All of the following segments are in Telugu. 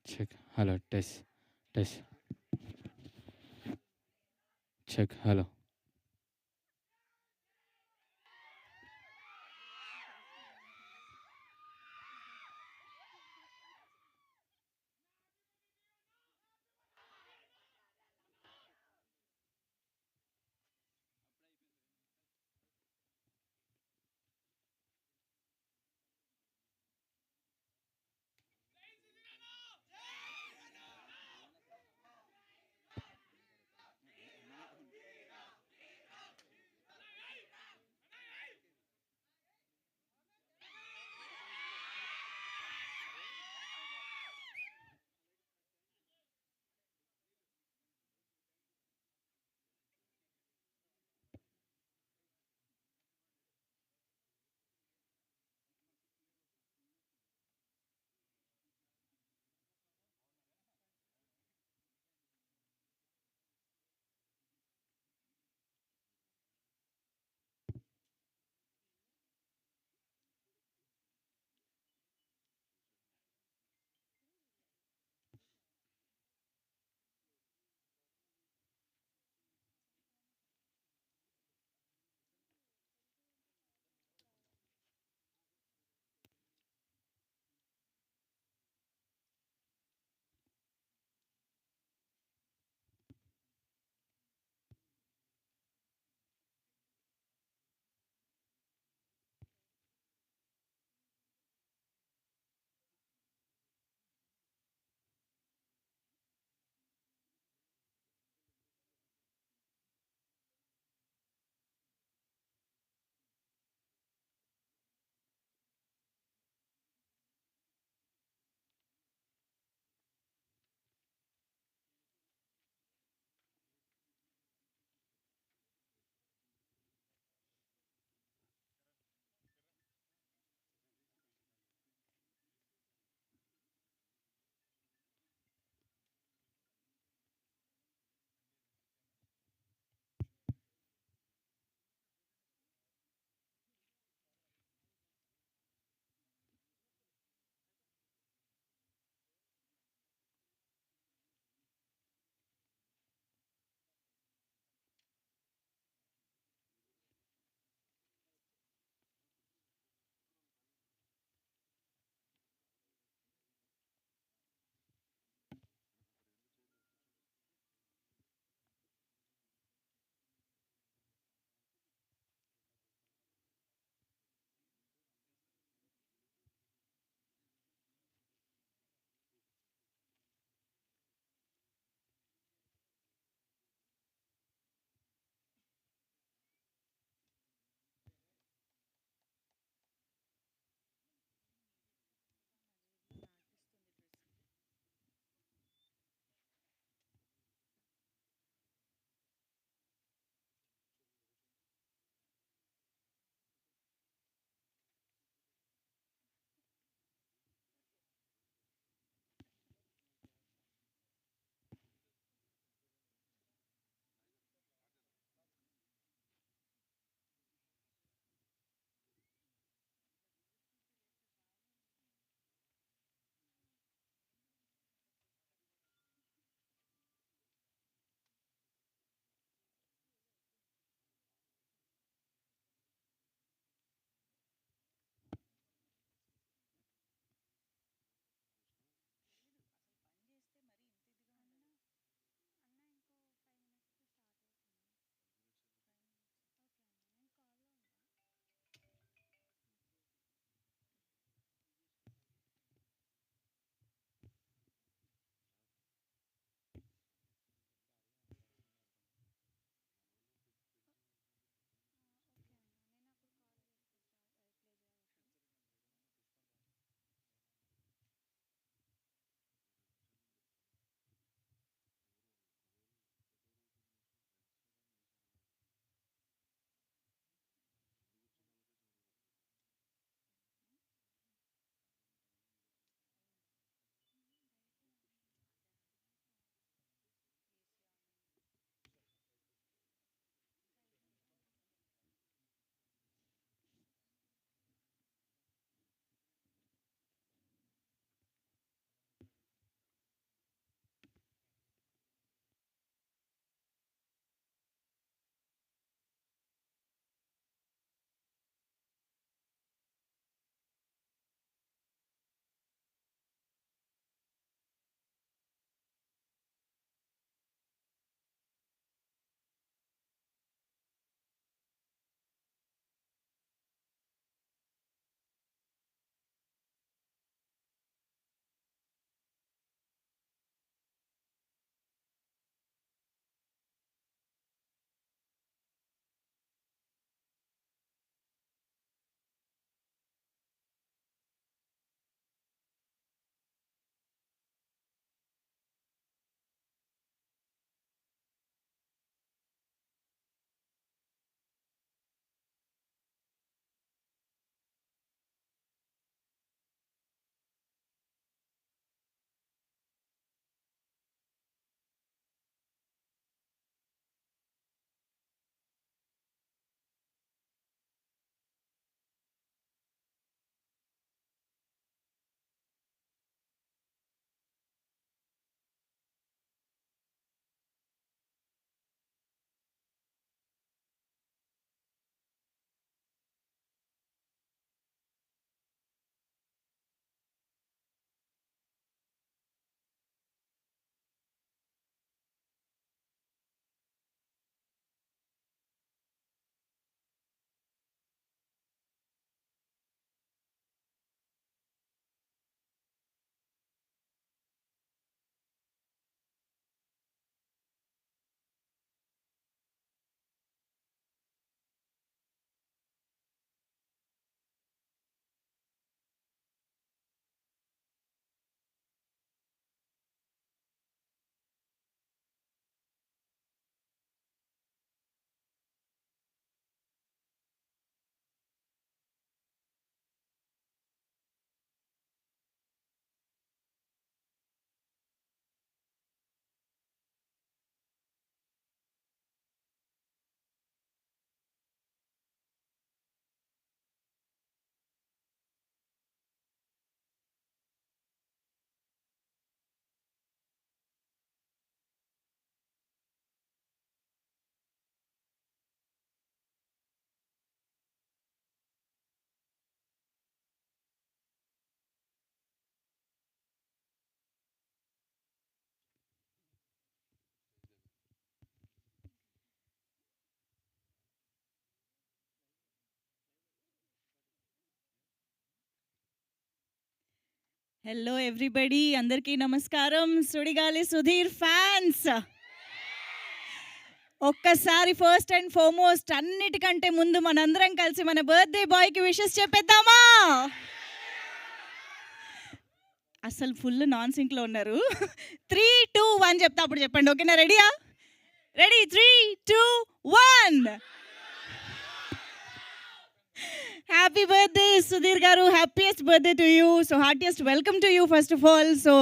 Check. Hello. Test. Check. Hello. Hello everybody, అందరికీ నమస్కారం. సుడిగాలి సుధీర్ ఫ్యాన్స్, ఒక్కసారి ఫస్ట్ అండ్ ఫార్మోస్ట్ అన్నిటికంటే ముందు మనందరం కలిసి మన బర్త్డే బాయ్కి విషెస్ చెప్పేద్దామా? అసలు ఫుల్ నాన్ సింక్లో ఉన్నారు. 3, 2, 1 చెప్తా, అప్పుడు చెప్పండి. ఓకేనా? రెడీయా? రెడీ? 3, 2, 1. హ్యాపీ బర్త్డే సుధీర్ గారు, happiest birthday to you. So heartiest welcome to you first of all. So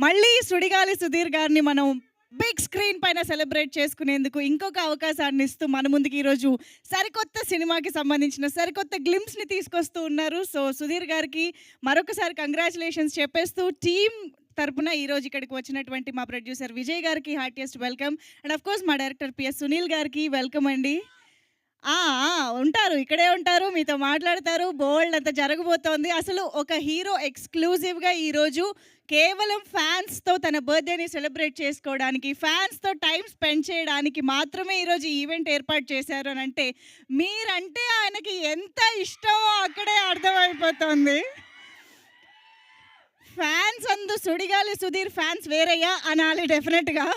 మళ్ళీ సుడిగాలి సుధీర్ గారిని మనం బిగ్ స్క్రీన్ పైన సెలబ్రేట్ చేసుకునేందుకు ఇంకొక అవకాశాన్ని ఇస్తూ మన ముందుకి ఈరోజు సరికొత్త సినిమాకి సంబంధించిన సరికొత్త గ్లిమ్స్ని తీసుకొస్తూ ఉన్నారు. సో సుధీర్ గారికి మరొకసారి కంగ్రాచులేషన్స్ చెప్పేస్తూ టీమ్ తరపున ఈరోజు ఇక్కడికి వచ్చినటువంటి మా ప్రొడ్యూసర్ విజయ్ గారికి heartiest welcome. And of course మా డైరెక్టర్ పిఎస్ సునీల్ గారికి వెల్కమ్ అండి. ఉంటారు, ఇక్కడే ఉంటారు, మీతో మాట్లాడతారు. బోల్డ్ అంత జరగబోతోంది. అసలు ఒక హీరో ఎక్స్క్లూజివ్గా ఈరోజు కేవలం ఫ్యాన్స్తో తన బర్త్డేని సెలబ్రేట్ చేసుకోవడానికి, ఫ్యాన్స్తో టైం స్పెండ్ చేయడానికి మాత్రమే ఈరోజు ఈవెంట్ ఏర్పాటు చేశారు అని అంటే మీరంటే ఆయనకి ఎంత ఇష్టమో అక్కడే అర్థమైపోతుంది. ఫ్యాన్స్ అందు సుడిగాలి సుధీర్ ఫ్యాన్స్ వేరయ్యా అనాలి డెఫినెట్గా.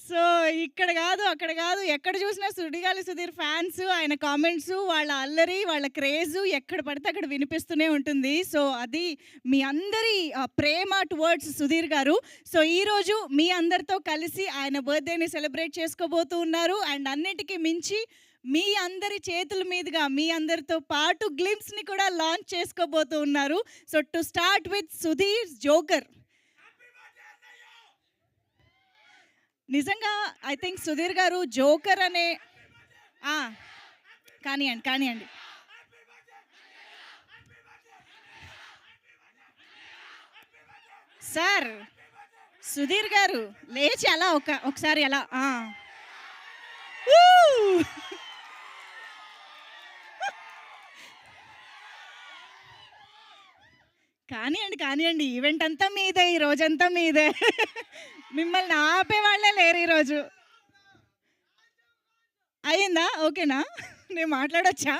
సో ఇక్కడ కాదు, అక్కడ కాదు, ఎక్కడ చూసినా సుడిగాలి సుధీర్ ఫ్యాన్స్, ఆయన కామెంట్స్, వాళ్ళ అల్లరి, వాళ్ళ క్రేజు ఎక్కడ పడితే అక్కడ వినిపిస్తూనే ఉంటుంది. సో అది మీ అందరి ప్రేమ టువర్డ్స్ సుధీర్ గారు. సో ఈరోజు మీ అందరితో కలిసి ఆయన బర్త్డేని సెలబ్రేట్ చేసుకోబోతూ ఉన్నారు. అండ్ అన్నిటికీ మించి మీ అందరి చేతుల మీదుగా మీ అందరితో పాటు గ్లిమ్స్ని కూడా లాంచ్ చేసుకోబోతూ ఉన్నారు. So to start with Sudheer joker. నిజంగా ఐ థింక్ సుధీర్ గారు జోకర్ అనే కానివ్వండి. సార్ సుధీర్ గారు లేచి అలా ఒకసారి అలా కానివ్వండి. ఈవెంట్ అంతా మీదే, ఈ రోజంతా మీదే. మిమ్మల్ని ఆపే వాళ్ళే లేరు ఈరోజు. అయ్యిందా? ఓకేనా? నేను మాట్లాడొచ్చా?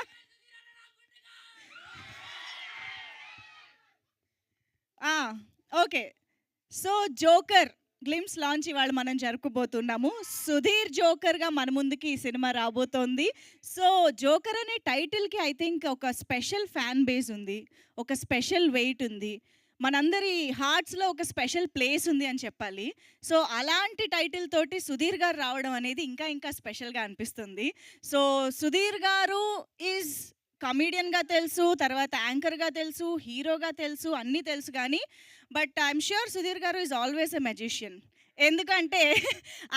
Okay. So Joker glimpse launch ఇవాళ మనం జరుపుకోబోతున్నాము. సుధీర్ జోకర్గా మన ముందుకి ఈ సినిమా రాబోతోంది. సో జోకర్ అనే టైటిల్కి ఐ థింక్ ఒక స్పెషల్ ఫ్యాన్ బేస్ ఉంది, ఒక స్పెషల్ వెయిట్ ఉంది, మనందరి హార్ట్స్లో ఒక స్పెషల్ ప్లేస్ ఉంది అని చెప్పాలి. సో అలాంటి టైటిల్ తోటి సుధీర్ గారు రావడం అనేది ఇంకా స్పెషల్గా అనిపిస్తుంది. సో సుధీర్ గారు ఈజ్ కమీడియన్గా తెలుసు, తర్వాత యాంకర్గా తెలుసు, హీరోగా తెలుసు, అన్నీ తెలుసు. కానీ బట్ ఐఎమ్ ష్యూర్ సుధీర్ గారు ఈజ్ ఆల్వేస్ ఎ మెజిషియన్. ఎందుకంటే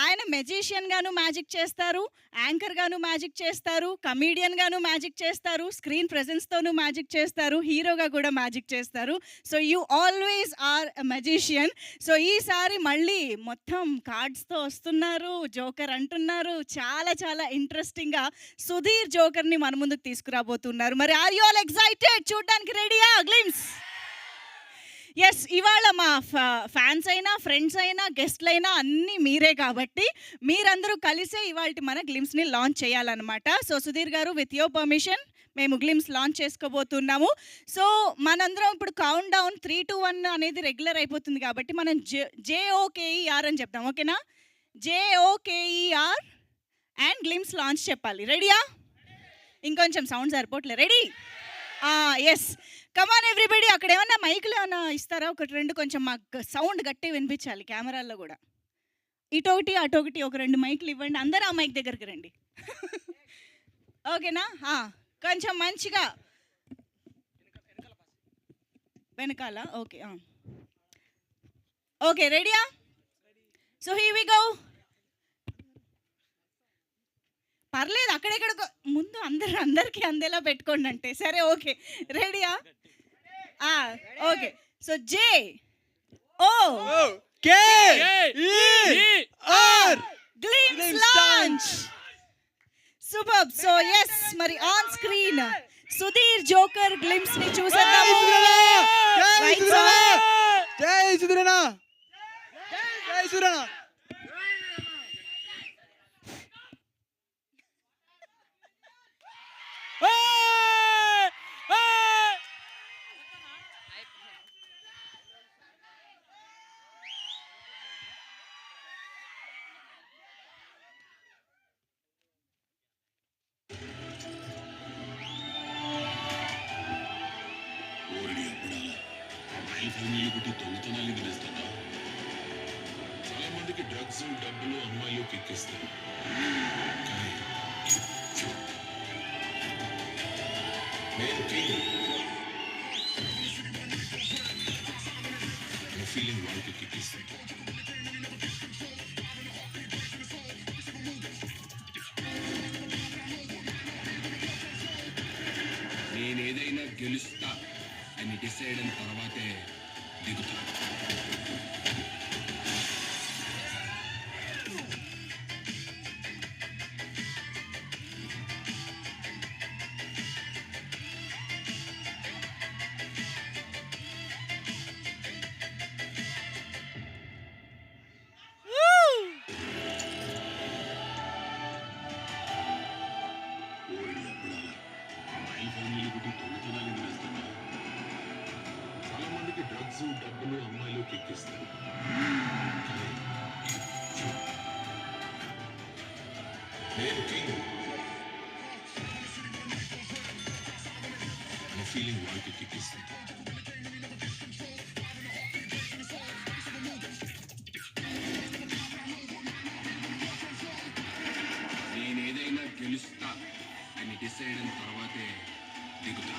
ఆయన మెజిషియన్గాను మ్యాజిక్ చేస్తారు, యాంకర్గాను మ్యాజిక్ చేస్తారు, కమీడియన్గాను మ్యాజిక్ చేస్తారు, స్క్రీన్ ప్రెజెన్స్తోనూ మ్యాజిక్ చేస్తారు, హీరోగా కూడా మ్యాజిక్ చేస్తారు. So you always are a magician. So ఈసారి మళ్ళీ మొత్తం కార్డ్స్తో వస్తున్నారు, జోకర్ అంటున్నారు. చాలా ఇంట్రెస్టింగ్గా సుధీర్ జోకర్ని మన ముందుకు తీసుకురాబోతున్నారు. మరి ఆర్ యు ఆల్ ఎక్సైటెడ్? చూడడానికి రెడీయా గ్లిమ్స్? ఎస్, ఇవాళ మా ఫ్యాన్స్ అయినా, ఫ్రెండ్స్ అయినా, గెస్ట్లైనా అన్నీ మీరే కాబట్టి మీరందరూ కలిసే ఇవాళ మన గ్లిమ్స్ని లాంచ్ చేయాలన్నమాట. సో సుధీర్ గారు, విత్ యువర్ పర్మిషన్ మేము గ్లిమ్స్ లాంచ్ చేసుకోబోతున్నాము. సో మనందరం ఇప్పుడు కౌంట్ డౌన్ 3, 2, 1 అనేది రెగ్యులర్ అయిపోతుంది కాబట్టి మనం JOKER అని చెప్తాం. ఓకేనా? JOKER అండ్ గ్లిమ్స్ లాంచ్ చెప్పాలి. రెడీయా? ఇంకొంచెం సౌండ్ సరిపోవట్లేదు. రెడీ? ఎస్, కమాన్ ఎవ్రీబడి. అక్కడ ఏమన్నా మైకులు ఏమన్నా ఇస్తారా? 1, 2 కొంచెం మాకు సౌండ్ గట్టి వినిపించాలి. కెమెరాల్లో కూడా ఇటొకటి అటొకటి ఒక 2 మైకులు ఇవ్వండి. అందరూ ఆ మైక్ దగ్గరికి రండి. ఓకేనా? కొంచెం మంచిగా వెనకాల. ఓకే రెడీయా? So here we go. పర్లేదు, అక్కడెక్కడ ముందు అందరికీ అందేలా పెట్టుకోండి అంటే. సరే, ఓకే రెడీయా? Okay. So JOKER glimpse launch. Super. So yes, మరి on screen Sudheer Joker glimpse ని చూసేద్దాము. జై సుధీరన్న. ఫ్యామిలీలు పెట్టి దొంగతనాలు నిలుస్తారా? చాలా మందికి డ్రగ్స్ డబ్బులు అమ్మాయిలు ఎక్కిస్తారు. కానీ నేను ఫీలింగ్ వాళ్ళకి ఎక్కిస్తాను. నేనేదైనా గెలుస్తా అని డిసైడ్ అయిన తర్వాతే దిగుతా. ఫ్యామిలీలు పెట్టి దొంగతనాలు నిలుస్తారా? చాలా మందికి డ్రగ్స్ డబ్బులు అమ్మాయిలు ఎక్కిస్తారు. కానీ నేను ఫీలింగ్ వాళ్ళకి ఎక్కిస్తాను. నేనేదైనా గెలుస్తా అని డిసైడ్ అయిన తర్వాతే దిగుతా.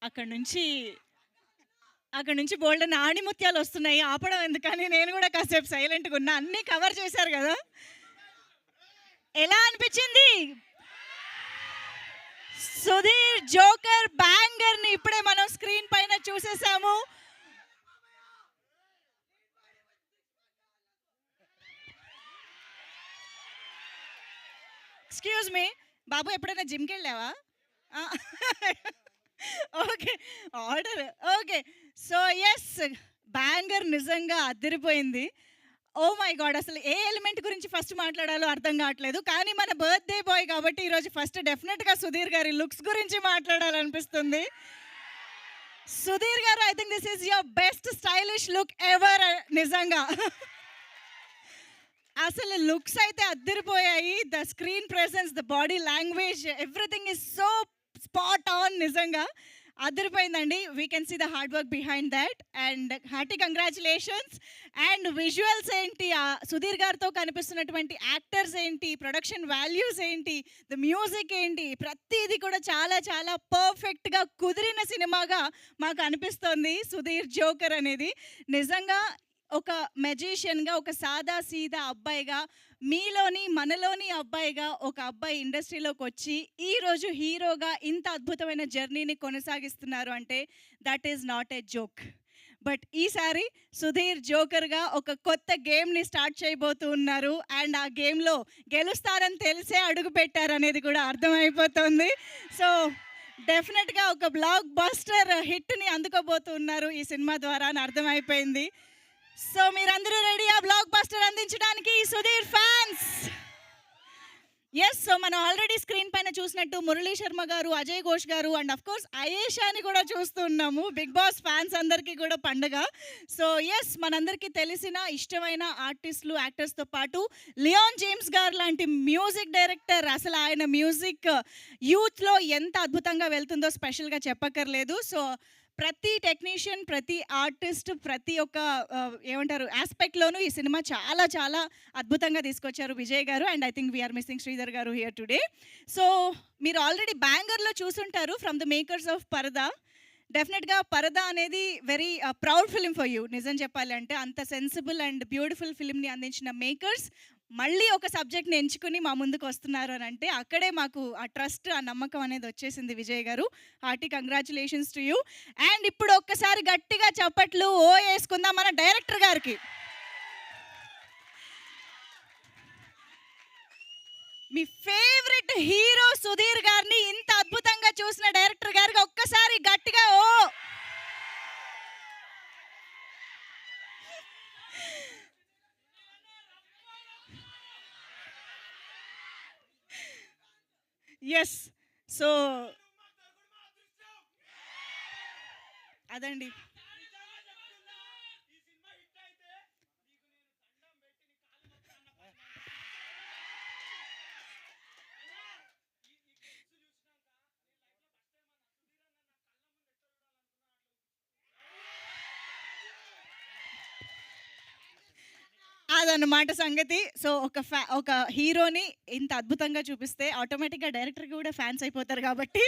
అక్కడి నుంచి బోల్డెన్ ఆణిముత్యాలు వస్తున్నాయి. ఆపడం ఎందుకని నేను కూడా కాసేపు సైలెంట్గా ఉన్నా. అన్నీ కవర్ చేశారు కదా. ఎలా అనిపించింది? సుధీర్ జోకర్ బ్యాంగర్ని ఇప్పుడే మనం స్క్రీన్ పైన చూసేసాము. ఎక్స్క్యూజ్ మీ బాబు, ఎప్పుడైనా జిమ్కి వెళ్ళావా? Okay, order. Okay, so yes, banger నిజంగా అదిరిపోయింది. ఓ మై గాడ్, అసలు ఏ ఎలిమెంట్ గురించి ఫస్ట్ మాట్లాడాలో అర్థం కావట్లేదు. కానీ మన బర్త్డే బాయ్ కాబట్టి ఈరోజు ఫస్ట్ డెఫినెట్గా సుధీర్ గారి లుక్స్ గురించి మాట్లాడాలనిపిస్తుంది. Sudheer garu, I think this is your best stylish look ever. నిజంగా అసలు లుక్స్ అయితే అద్దరిపోయాయి. The screen presence, the body language, everything is so spot on. నిజంగా అదిరిపోయిందండి. We can see the hard work behind that and hearty congratulations. And visuals ఏంటి, సుధీర్ గారితో కనిపిస్తున్నటువంటి యాక్టర్స్ ఏంటి, ప్రొడక్షన్ వాల్యూస్ ఏంటి, ద మ్యూజిక్ ఏంటి, ప్రతిదీ కూడా చాలా చాలా పర్ఫెక్ట్గా కుదిరిన సినిమాగా మాకు అనిపిస్తోంది సుధీర్ జోకర్ అనేది. నిజంగా ఒక మెజిషియన్గా, ఒక సాదా సీదా అబ్బాయిగా, మీలోని మనలోని అబ్బాయిగా ఒక అబ్బాయి ఇండస్ట్రీలోకి వచ్చి ఈరోజు హీరోగా ఇంత అద్భుతమైన జర్నీని కొనసాగిస్తున్నారు అంటే that is not a joke. But ఈసారి సుధీర్ జోకర్గా ఒక కొత్త గేమ్ని స్టార్ట్ చేయబోతూ ఉన్నారు. అండ్ ఆ గేమ్లో గెలుస్తారని తెలిసే అడుగు పెట్టారనేది కూడా అర్థమైపోతుంది. సో డెఫినెట్గా ఒక బ్లాక్ బస్టర్ హిట్ని అందుకోబోతున్నారు ఈ సినిమా ద్వారా అని అర్థమైపోయింది. సో మీరందరూ రెడీ ఆ బ్లాక్ బస్టర్ అందించడానికి సుధీర్ ఫ్యాన్స్? సో మనం ఆల్రెడీ స్క్రీన్ పైన చూసినట్టు మురళీ శర్మ గారు, అజయ్ ఘోష్ గారు అండ్ ఆఫ్ కోర్స్ అయేషాని కూడా చూస్తున్నాము. బిగ్ బాస్ ఫ్యాన్స్ అందరికీ కూడా పండగ. సో మనందరికీ తెలిసిన ఇష్టమైన ఆర్టిస్టులు, యాక్టర్స్‌తో పాటు లియాన్ జేమ్స్ గారు లాంటి మ్యూజిక్ డైరెక్టర్, అసలు ఆయన మ్యూజిక్ యూత్‌లో ఎంత అద్భుతంగా వెళ్తుందో స్పెషల్‌గా చెప్పక్కర్లేదు. సో ప్రతి టెక్నీషియన్, ప్రతి ఆర్టిస్ట్, ప్రతి ఒక్క ఏమంటారు ఆస్పెక్ట్‌లోనూ ఈ సినిమా చాలా చాలా అద్భుతంగా తీసుకొచ్చారు Vijay garu. And I think we're missing Sridhar garu here today. So మీరు ఆల్రెడీ బ్యాంగర్‌లో చూసుంటారు from the makers of Paradha. డెఫినెట్‌గా పరదా అనేది very proud film for you. నిజం చెప్పాలి అంటే అంత సెన్సిబుల్ అండ్ బ్యూటిఫుల్ ఫిల్మ్‌ని అందించిన మేకర్స్ మళ్ళీ ఒక సబ్జెక్ట్‌ని ఎంచుకుని మా ముందుకు వస్తున్నారు అని అంటే అక్కడే మాకు ఆ ట్రస్ట్, ఆ నమ్మకం అనేది వచ్చేసింది Vijay garu. Hearty congratulations to you. And ఇప్పుడు ఒక్కసారి గట్టిగా చప్పట్లు ఓ వేసుకుందాం మన డైరెక్టర్ గారికి. మీ ఫేవరెట్ హీరో సుధీర్ గారిని ఇంత అద్భుతంగా చూసిన డైరెక్టర్ గారికి ఒక్కసారి గట్టిగా ఓ. సో అదండి. అదన్నమాట సంగతి. సో ఒక హీరోని ఇంత అద్భుతంగా చూపిస్తే ఆటోమేటిక్‌గా డైరెక్టర్‌కి కూడా ఫ్యాన్స్ అయిపోతారు కాబట్టి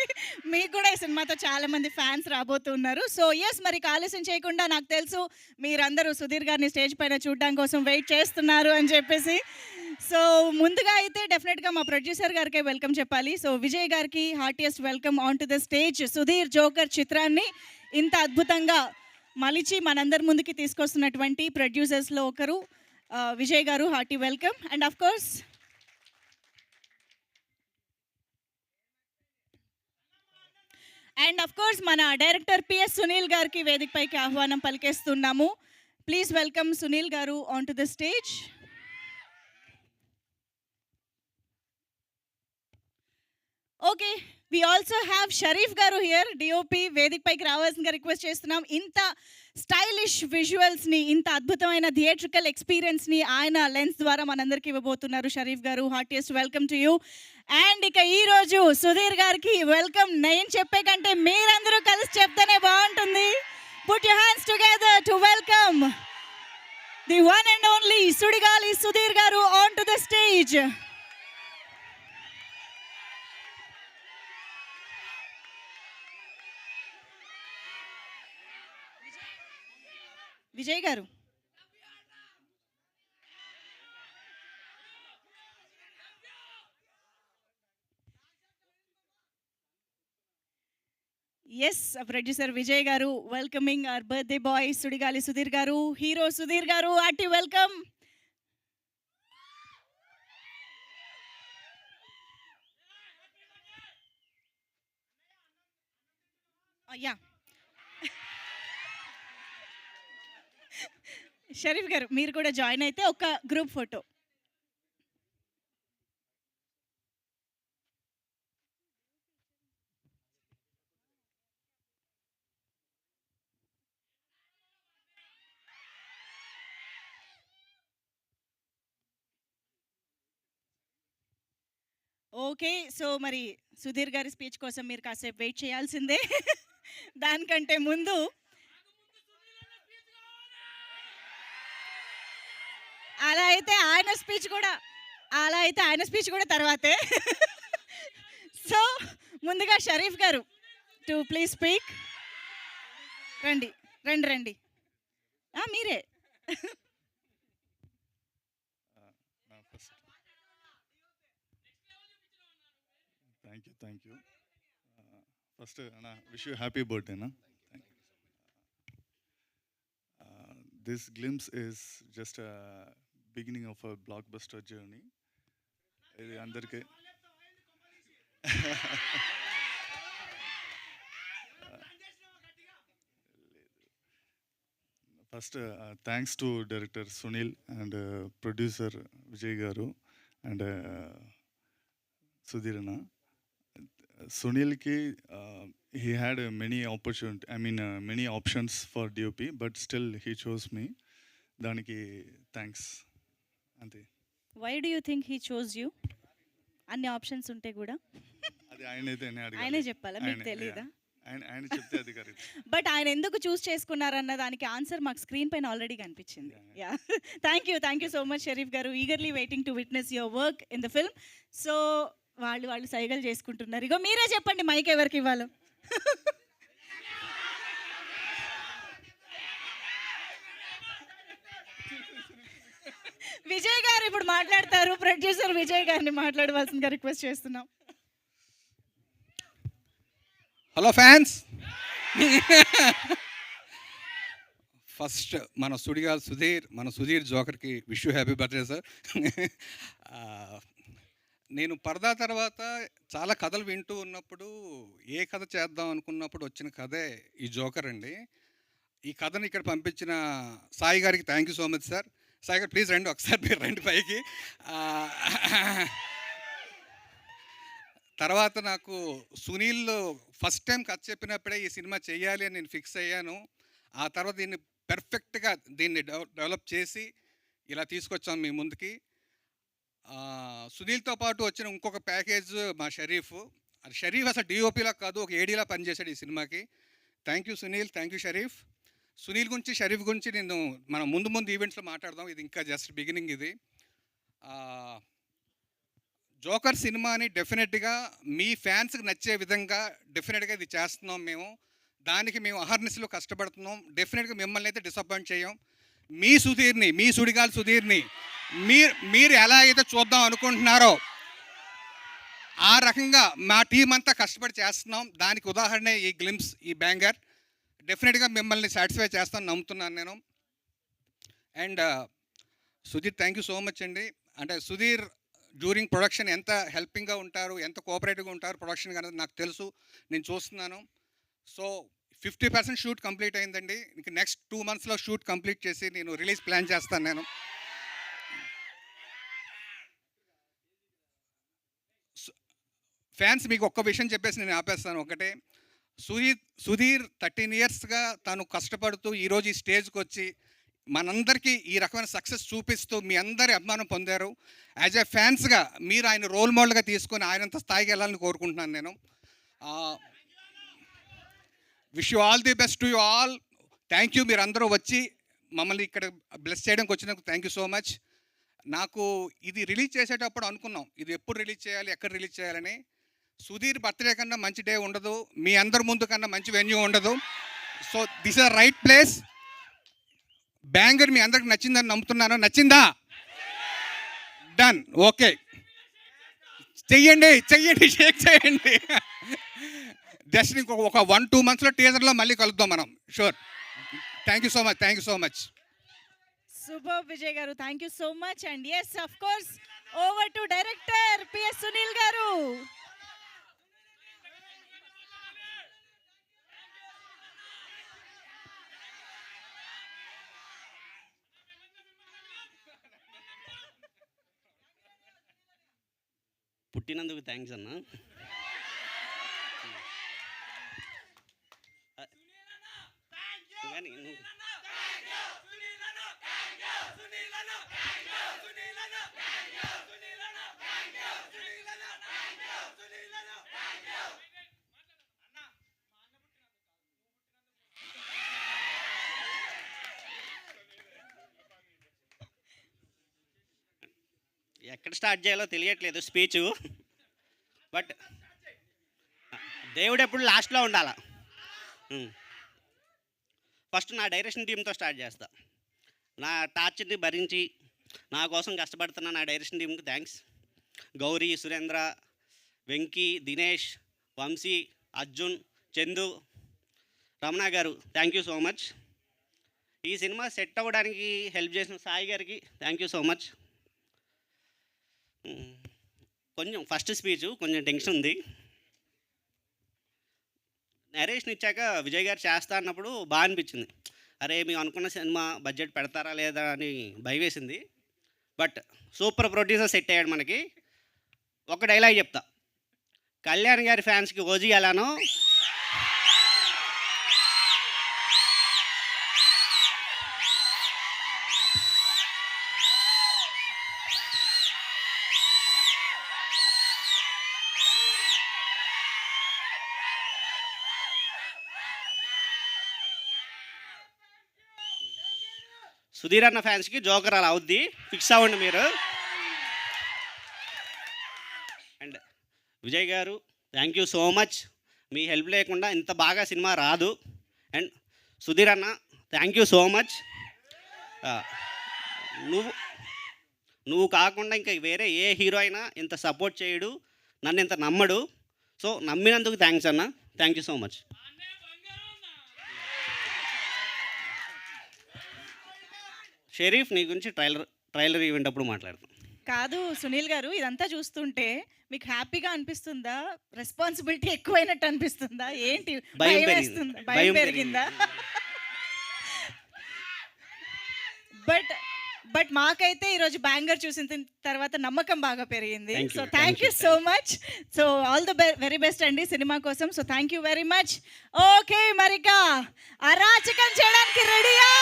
మీకు కూడా ఈ సినిమాతో చాలామంది ఫ్యాన్స్ రాబోతున్నారు. సో మరి ఆలస్యం చేయకుండా నాకు తెలుసు మీరందరూ సుధీర్ గారిని స్టేజ్ పైన చూడడం కోసం వెయిట్ చేస్తున్నారు అని చెప్పేసి. సో ముందుగా అయితే డెఫినెట్‌గా మా ప్రొడ్యూసర్ గారికే వెల్కమ్ చెప్పాలి. సో విజయ్ గారికి heartiest welcome on to the stage. Sudheer joker చిత్రాన్ని ఇంత అద్భుతంగా మలిచి మనందరి ముందుకి తీసుకొస్తున్నటువంటి ప్రొడ్యూసర్స్‌లో ఒకరు Vijay garu. Hearty welcome. And of course మన డైరెక్టర్ పిఎస్ సునీల్ గారికి వేదికపైకి ఆహ్వానం పలికేస్తున్నాము. Please welcome Sunil garu on to the stage. Okay, we also have Sharif garu here, DOP. వేదికపైకి రావాల్సిందిగా రిక్వెస్ట్ చేస్తున్నాం. ఇంత స్టైలిష్ విజువల్స్ని, ఇంత అద్భుతమైన థియేట్రికల్ ఎక్స్పీరియన్స్ని ఆయన లెన్స్ ద్వారా మనందరికీ ఇవ్వబోతున్నారు షరీఫ్ గారు. Heartiest welcome to you. And ఇక ఈరోజు సుధీర్ గారికి వెల్కమ్ నేను చెప్పే కంటే మీరందరూ కలిసి చెప్తేనే బాగుంటుంది. Put your hands together to welcome the one and only Sudigali Sudheer garu on to the stage. Vijay garu, producer Vijay garu welcoming our birthday boy Sudigali Sudheer garu, hero Sudheer garu. Hearty welcome. అయ్యా షరీఫ్ గారు మీరు కూడా జాయిన్ అయితే ఒక గ్రూప్ ఫోటో. ఓకే, సో మరి సుధీర్ గారి స్పీచ్ కోసం మీరు కాసేపు వెయిట్ చేయాల్సిందే. దానికంటే ముందు అలా అయితే ఆయన స్పీచ్ కూడా తర్వాతే. సో ముందుగా షరీఫ్ గారు టు ప్లీజ్ స్పీక్. రండి రండి రండి. మీరే. Thank you. ఫస్ట్ అన్న విష్ యూ హ్యాపీ బర్త్డే అన్న. This glimpse is just beginning of a block buster journey. ఇది అందరికీ first thanks to director Sunil and producer Vijay garu and సుధీరన్న. సునీల్కి he had many opportunity, I mean many options for DOP, but still he chose me. దానికి థ్యాంక్స్ అంతే. Why do you think he chose you? అన్ని ఆప్షన్స్ ఉంటే కూడా అది ఆయనైతేనే ఆయనే అడగాలి. చెప్పాలా, మీకు ఆయన- తెలీదా? ఆయన చెప్తే అది కరెక్ట్. బట్ ఆయన ఎందుకు చూస్ చేసుకున్నారన్న దానికి ఆన్సర్ మాకు స్క్రీన్ పైన ఆల్రెడీ కనిపించింది. Yeah, thank you so much Sharif garu. Eagerly waiting to witness your work in the film. So వాళ్ళు సైగలు చేసుకుంటున్నారు. ఇగో మీరే చెప్పండి మైక్ ఎవరికి ఇవ్వాలో. విజయ్ గారు ఇప్పుడు మాట్లాడతారు. ప్రొడ్యూసర్ విజయ్ గారిని మాట్లాడవలసిందిగా రిక్వెస్ట్ చేస్తున్నాం. హలో ఫ్యాన్స్, ఫస్ట్ మన సుధీర్ జోకర్కి wish you happy birthday sir. నేను పరదా తర్వాత చాలా కథలు వింటూ ఉన్నప్పుడు ఏ కథ చేద్దాం అనుకున్నప్పుడు వచ్చిన కథే ఈ జోకర్ అండి. ఈ కథను ఇక్కడ పంపించిన సాయి గారికి thank you so much sir. Sai గారు ప్లీజ్ రండి, ఒకసారి మీరు రండి పైకి. తర్వాత నాకు సునీల్ ఫస్ట్ టైం కథ చెప్పినప్పుడే ఈ సినిమా చేయాలి అని నేను ఫిక్స్ అయ్యాను. ఆ తర్వాత దీన్ని పెర్ఫెక్ట్గా డెవలప్ చేసి ఇలా తీసుకొచ్చాం మీ ముందుకి. సునీల్తో పాటు వచ్చిన ఇంకొక ప్యాకేజ్ మా షరీఫ్. అది షరీఫ్ అసలు డిఓపిలా కాదు, ఒక ఏడీలా పనిచేశాడు ఈ సినిమాకి. Thank you Sunil, thank you Sharif. Sunil గురించి షరీఫ్ గురించి నేను మనం ముందు ఈవెంట్స్లో మాట్లాడదాం. ఇది ఇంకా జస్ట్ బిగినింగ్. ఇది జోకర్ సినిమాని డెఫినెట్గా మీ ఫ్యాన్స్కి నచ్చే విధంగా డెఫినెట్గా ఇది చేస్తున్నాం మేము. దానికి మేము అహర్నిశలో కష్టపడుతున్నాం. డెఫినెట్గా మిమ్మల్ని అయితే డిసప్పాయింట్ చేయం. మీ సుధీర్ని, మీ సుడిగాలి సుధీర్ని మీరు ఎలా అయితే చూద్దాం అనుకుంటున్నారో ఆ రకంగా మా టీం అంతా కష్టపడి చేస్తున్నాం. దానికి ఉదాహరణ ఈ గ్లిమ్స్, ఈ బ్యాంగర్. డెఫినెట్గా మిమ్మల్ని సాటిస్ఫై చేస్తాను నమ్ముతున్నాను నేను. And Sudheer thank you so much అండి. అంటే సుధీర్ డ్యూరింగ్ ప్రొడక్షన్ ఎంత హెల్పింగ్గా ఉంటారు, ఎంత కోఆపరేటివ్గా ఉంటారు ప్రొడక్షన్ అనేది నాకు తెలుసు, నేను చూస్తున్నాను. సో 50% షూట్ కంప్లీట్ అయిందండి. ఇంక నెక్స్ట్ 2 monthsలో షూట్ కంప్లీట్ చేసి నేను రిలీజ్ ప్లాన్ చేస్తాను నేను. ఫ్యాన్స్ మీకు ఒక్క విషయం చెప్పేసి నేను ఆపేస్తాను. ఒకటే, సుధీర్ 13 yearsగా తను కష్టపడుతూ ఈరోజు ఈ స్టేజ్కి వచ్చి మనందరికీ ఈ రకమైన సక్సెస్ చూపిస్తూ మీ అందరి అభిమానం పొందారు. యాజ్ ఎ ఫ్యాన్స్గా మీరు ఆయన రోల్ మోడల్గా తీసుకొని ఆయనంత స్థాయికి వెళ్ళాలని కోరుకుంటున్నాను నేను. Wish you all the best to you all. Thank you, మీరు అందరూ వచ్చి మమ్మల్ని ఇక్కడ బ్లెస్ చేయడానికి వచ్చినందుకు థ్యాంక్ యూ సో మచ్. నాకు ఇది రిలీజ్ చేసేటప్పుడు అనుకున్నాం ఇది ఎప్పుడు రిలీజ్ చేయాలి, ఎక్కడ రిలీజ్ చేయాలని. సుధీర్ బర్త్డే కన్నా మంచి డే ఉండదు, మీ అందరి ముందు కన్నా మంచి వెన్యూ ఉండదు. So this is the right place. Banger మీ అందరికి నచ్చిందని నమ్ముతున్నాను. నచ్చిందా? Done, okay. చెయ్యండి, షేక్ చేయండి. జస్ట్ ఇంకొక 1-2 monthsలో టీజర్లో మళ్ళీ కలుద్దాం మనం, sure. Thank you so much. Super Vijay garu, thank you so much. And yes of course over to director PS Sunil garu. పుట్టినందుకు థ్యాంక్స్ అన్న. కానీ ఎక్కడ స్టార్ట్ చేయాలో తెలియట్లేదు స్పీచ్. బట్ దేవుడు ఎప్పుడు లాస్ట్లో ఉండాలా. ఫస్ట్ నా డైరెక్షన్ టీంతో స్టార్ట్ చేస్తా. నా టార్చర్ని భరించి నా కోసం కష్టపడుతున్న నా డైరెక్షన్ టీంకి థ్యాంక్స్. గౌరీ, సురేంద్ర, వెంకీ, దినేష్, వంశీ, అర్జున్, చందు, రమణ గారు థ్యాంక్ యూ సో మచ్. ఈ సినిమా సెట్ అవ్వడానికి హెల్ప్ చేసిన సాయి గారికి థ్యాంక్ యూ సో మచ్. కొంచెం ఫస్ట్ స్పీచ్ కొంచెం టెన్షన్ ఉంది. నరేషన్ ఇచ్చాక విజయ్ గారు చేస్తా అన్నప్పుడు బాగా అనిపించింది. అరే మేము అనుకున్న సినిమా బడ్జెట్ పెడతారా లేదా అని భయం వేసింది. బట్ సూపర్ ప్రొడ్యూసర్ సెట్ అయ్యాడు మనకి. ఒక డైలాగ్ చెప్తా, కళ్యాణ్ గారి ఫ్యాన్స్కి ఓజీ ఎలానో సుధీర్ అన్న ఫ్యాన్స్కి జోకర్ అలా అవుద్ది, ఫిక్స్ అవ్వండి మీరు. And Vijay garu thank you so much, me help లేకుండా ఇంత బాగా సినిమా రాదు. అండ్ సుధీర్ అన్న థ్యాంక్ యూ సో మచ్. నువ్వు కాకుండా ఇంకా వేరే ఏ హీరో అయినా ఇంత సపోర్ట్ చేయడు, నన్ను ఇంత నమ్మడు. సో నమ్మినందుకు థ్యాంక్స్ అన్న, thank you so much. Sharif నీ గురించి ట్రైలర్ ఈవెంట్ అప్పుడు మాట్లాడతాం. కాదు సునీల్ గారు, ఇదంతా చూస్తుంటే మీకు హ్యాపీగా అనిపిస్తుందా, రెస్పాన్సిబిలిటీ ఎక్కువైనట్టు అనిపిస్తుందా, ఏంటి భయం భయం పెరిగింది. వేస్తుందా, భయం భయం పెరిగిందా? బట్ మాకైతే ఈరోజు బ్యాంగర్ చూసిన తర్వాత నమ్మకం బాగా పెరిగింది. Thank you, so thank thank you you, so much. So all the very best అండి సినిమా కోసం. So thank you very much. Okay మరికా అరాచకం చేయడానికి రెడీయా?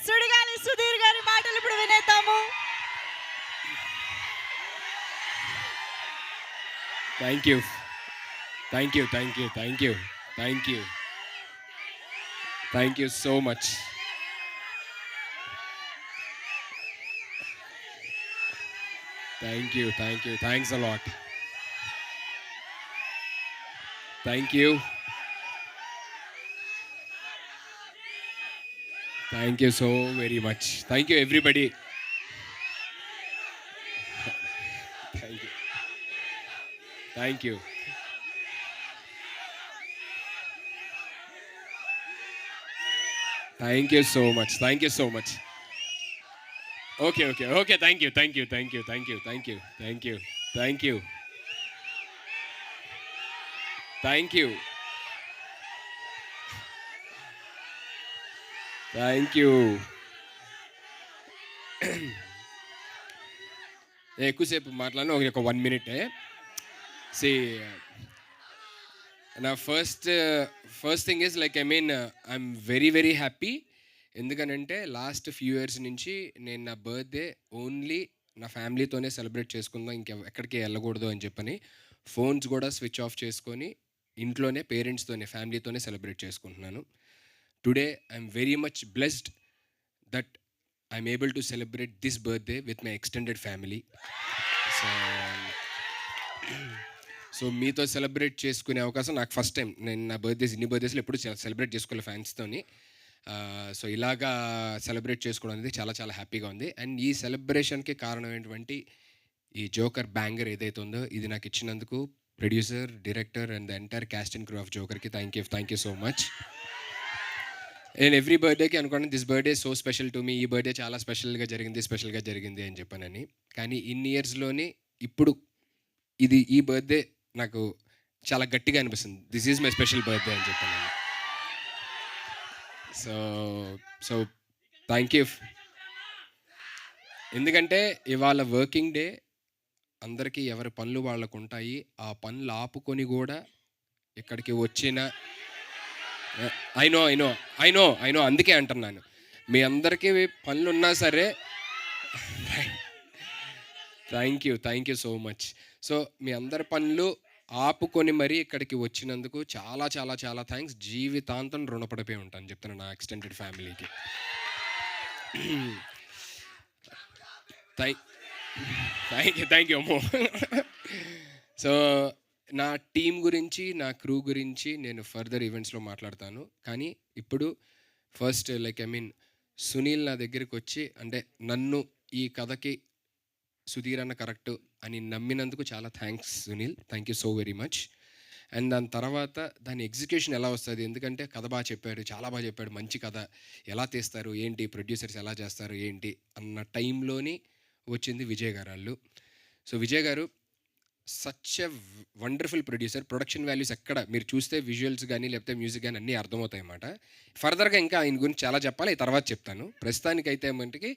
సుడిగాలి సుధీర్ గారి మాటలు ఇప్పుడు వినేద్దాము. Thank you. Thank you, thank you, thank you, thank you. Thank you so much. Thank you, thank you, thanks a lot. Thank you. Thank you so very much. Thank you everybody. Thank you. Thank you. Thank you so much. Thank you so much. Okay. Thank you. Thank you. Thank you. Thank you. Thank you. Thank you. Thank you. Thank you. Thank you. ఎక్కువసేపు మాట్లాడిన ఒక 1 minute. See, నా first thing is like I'm very very happy. ఎందుకనంటే లాస్ట్ ఫ్యూ ఇయర్స్ నుంచి నేను నా బర్త్డే ఓన్లీ నా ఫ్యామిలీతోనే సెలబ్రేట్ చేసుకుందాం, ఎక్కడికి వెళ్ళకూడదు అని చెప్పని ఫోన్స్ కూడా స్విచ్ ఆఫ్ చేసుకొని ఇంట్లోనే పేరెంట్స్తోనే ఫ్యామిలీతోనే సెలబ్రేట్ చేసుకుంటున్నాను. Today I'm very much blessed that I'm able to celebrate this birthday with my extended family. So మీతో సెలబ్రేట్ చేసుకునే అవకాశం నాకు ఫస్ట్ టైం. నేను నా ఇన్ని బర్త్డేస్లో ఎప్పుడు సెలబ్రేట్ చేసుకోవాలి ఫ్యాన్స్తోని. సో ఇలాగా సెలబ్రేట్ చేసుకోవడం అనేది చాలా చాలా హ్యాపీగా ఉంది. అండ్ ఈ సెలబ్రేషన్కి కారణమైనటువంటి ఈ జోకర్ బ్యాంగర్ ఏదైతే ఉందో ఇది నాకు ఇచ్చినందుకు producer, director and the entire cast and crew of జోకర్కి థ్యాంక్ యూ సో మచ్. నేను ఎవ్రీ బర్త్డేకి అనుకున్నాను this birthday so special to me, ఈ బర్త్డే చాలా స్పెషల్గా జరిగింది అని చెప్పానని. కానీ ఇన్ని ఇయర్స్లోని ఇప్పుడు ఈ బర్త్డే నాకు చాలా గట్టిగా అనిపిస్తుంది. This is my special birthday అని చెప్పాను. So thank you. ఎందుకంటే ఇవాళ వర్కింగ్ డే, అందరికీ ఎవరి పనులు వాళ్ళకు ఉంటాయి. ఆ పనులు ఆపుకొని కూడా ఇక్కడికి వచ్చిన ఐ నో అందుకే అంటున్నాను, మీ అందరికీ పనులు ఉన్నా సరే thank you so much. So మీ అందరి పనులు ఆపుకొని మరీ ఇక్కడికి వచ్చినందుకు చాలా చాలా చాలా థ్యాంక్స్. జీవితాంతం రుణపడిపోయి ఉంటాను చెప్తాను నా ఎక్స్టెండెడ్ ఫ్యామిలీకి. థ్యాంక్ యూ అమ్మో. సో నా టీం గురించి, నా క్రూ గురించి నేను ఫర్దర్ ఈవెంట్స్లో మాట్లాడతాను. కానీ ఇప్పుడు ఫస్ట్ సునీల్ నా దగ్గరికి వచ్చి అంటే నన్ను ఈ కథకి సుధీర్ అన్న కరెక్ట్ అని నమ్మినందుకు చాలా thanks Sunil. Thank you so very much. And దాని తర్వాత దాని ఎగ్జిక్యూషన్ ఎలా వస్తుంది, ఎందుకంటే కథ బాగా చెప్పాడు, చాలా బాగా చెప్పాడు, మంచి కథ ఎలా తీస్తారు ఏంటి, ప్రొడ్యూసర్స్ ఎలా చేస్తారు ఏంటి అన్న టైంలోని వచ్చింది విజయ్ గారు వాళ్ళు. సో విజయ్ గారు such a wonderful producer. Production values ఎక్కడ మీరు చూస్తే విజువల్స్ కానీ లేకపోతే మ్యూజిక్ కానీ అన్నీ అర్థమవుతాయి అన్నమాట. ఫర్దర్గా ఇంకా ఆయన గురించి చాలా చెప్పాలి, ఈ తర్వాత చెప్తాను. ప్రస్తుతానికైతే మటుకి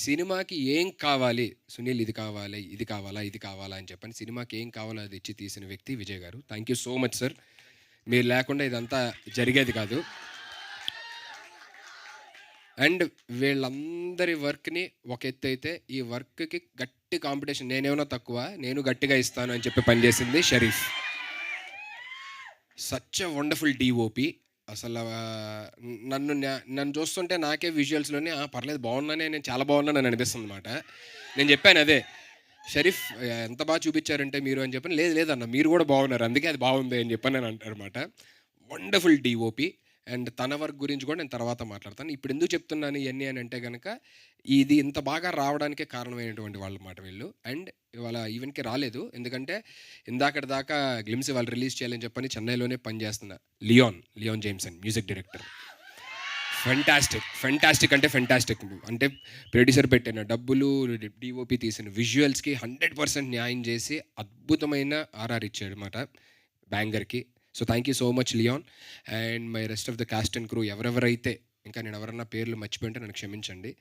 సినిమాకి ఏం కావాలి, సునీల్ ఇది కావాలి, ఇది కావాలా, ఇది కావాలా అని చెప్పని సినిమాకి ఏం కావాలో అది ఇచ్చి తీసిన వ్యక్తి Vijay garu. Thank you so much sir. మీరు లేకుండా ఇదంతా జరిగేది కాదు. అండ్ వీళ్ళందరి వర్క్ని ఒక ఎత్తు అయితే, ఈ వర్క్కి గట్టి కాంపిటీషన్, నేనేమన్నా తక్కువ, నేను గట్టిగా ఇస్తాను అని చెప్పి పనిచేసింది Sharif. Such a wonderful DOP. అసలు నన్ను చూస్తుంటే నాకే విజువల్స్లోనే పర్లేదు బాగున్నానే, నేను చాలా బాగున్నానని అనిపిస్తుంది అనమాట. నేను చెప్పాను అదే, షరీఫ్ ఎంత బాగా చూపించారంటే మీరు అని చెప్పని, లేదు లేదన్న మీరు కూడా బాగున్నారు అందుకే అది బాగుంది అని చెప్పని నేను అంటారు అనమాట. Wonderful DOP. అండ్ తన వర్క్ గురించి కూడా నేను తర్వాత మాట్లాడతాను. ఇప్పుడు ఎందుకు చెప్తున్నాను ఇవన్నీ అని అంటే కనుక, ఇది ఇంత బాగా రావడానికే కారణమైనటువంటి వాళ్ళ మాట వీళ్ళు. అండ్ ఇవాళ ఈవెంట్కి రాలేదు, ఎందుకంటే ఇందాకటి దాకా గ్లిమ్స్ వాళ్ళు రిలీజ్ చేయాలని చెప్పని చెన్నైలోనే పనిచేస్తున్నా Leon James music director. Fantastic అంటే ప్రొడ్యూసర్ పెట్టిన డబ్బులు, డిఓపి తీసిన విజువల్స్కి 100% న్యాయం చేసి అద్భుతమైన ఆర్ఆర్ ఇచ్చాడు అనమాట బ్యాంగర్కి. So thank you so much Leon and my rest of the cast and crew. ఎవరెవరైతే, ఇంకా నేను ఎవరన్నా పేర్లు మర్చిపోయింటే నన్ను క్షమించండి.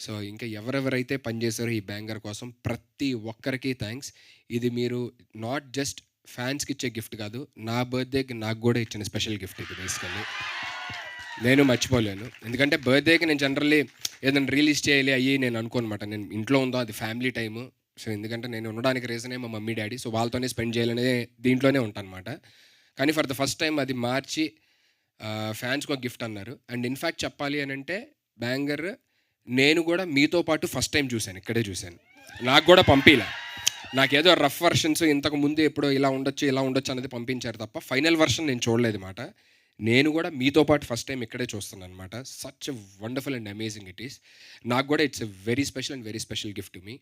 సో ఇంకా ఎవరెవరైతే పనిచేశారో ఈ బ్యాంగర్ కోసం ప్రతి ఒక్కరికి థ్యాంక్స్. ఇది మీరు నాట్ జస్ట్ ఫ్యాన్స్కి ఇచ్చే గిఫ్ట్ కాదు, నా బర్త్డేకి నాకు కూడా ఇచ్చిన స్పెషల్ గిఫ్ట్ ఇది. బేసికల్లీ నేను మర్చిపోలేను, ఎందుకంటే బర్త్డేకి నేను జనరల్లీ ఏదైనా రిలీజ్ చేయాలి అయ్యి నేను అనుకోనమాట. నేను ఇంట్లో ఉందో అది ఫ్యామిలీ టైము. సో ఎందుకంటే నేను ఉండడానికి రీజనే మా మమ్మీ డాడీ, సో వాళ్ళతోనే స్పెండ్ చేయాలనే దీంట్లోనే ఉంటాను అనమాట. కానీ ఫర్ ద ఫస్ట్ టైం అది మార్చి ఫ్యాన్స్కి ఒక గిఫ్ట్ అన్నారు. అండ్ ఇన్ఫ్యాక్ట్ చెప్పాలి అని అంటే బ్యాంగర్ నేను కూడా మీతో పాటు ఫస్ట్ టైం చూశాను, ఇక్కడే చూశాను. నాకు కూడా పంపిలా, నాకేదో రఫ్ వర్షన్స్ ఇంతకు ముందు ఎప్పుడో ఇలా ఉండొచ్చు అనేది పంపించారు తప్ప ఫైనల్ వర్షన్ నేను చూడలేదు మాట. నేను కూడా మీతో పాటు ఫస్ట్ టైం ఇక్కడే చూస్తున్నాను అనమాట. Such wonderful and amazing it is. నాకు కూడా it's a very special gift to me.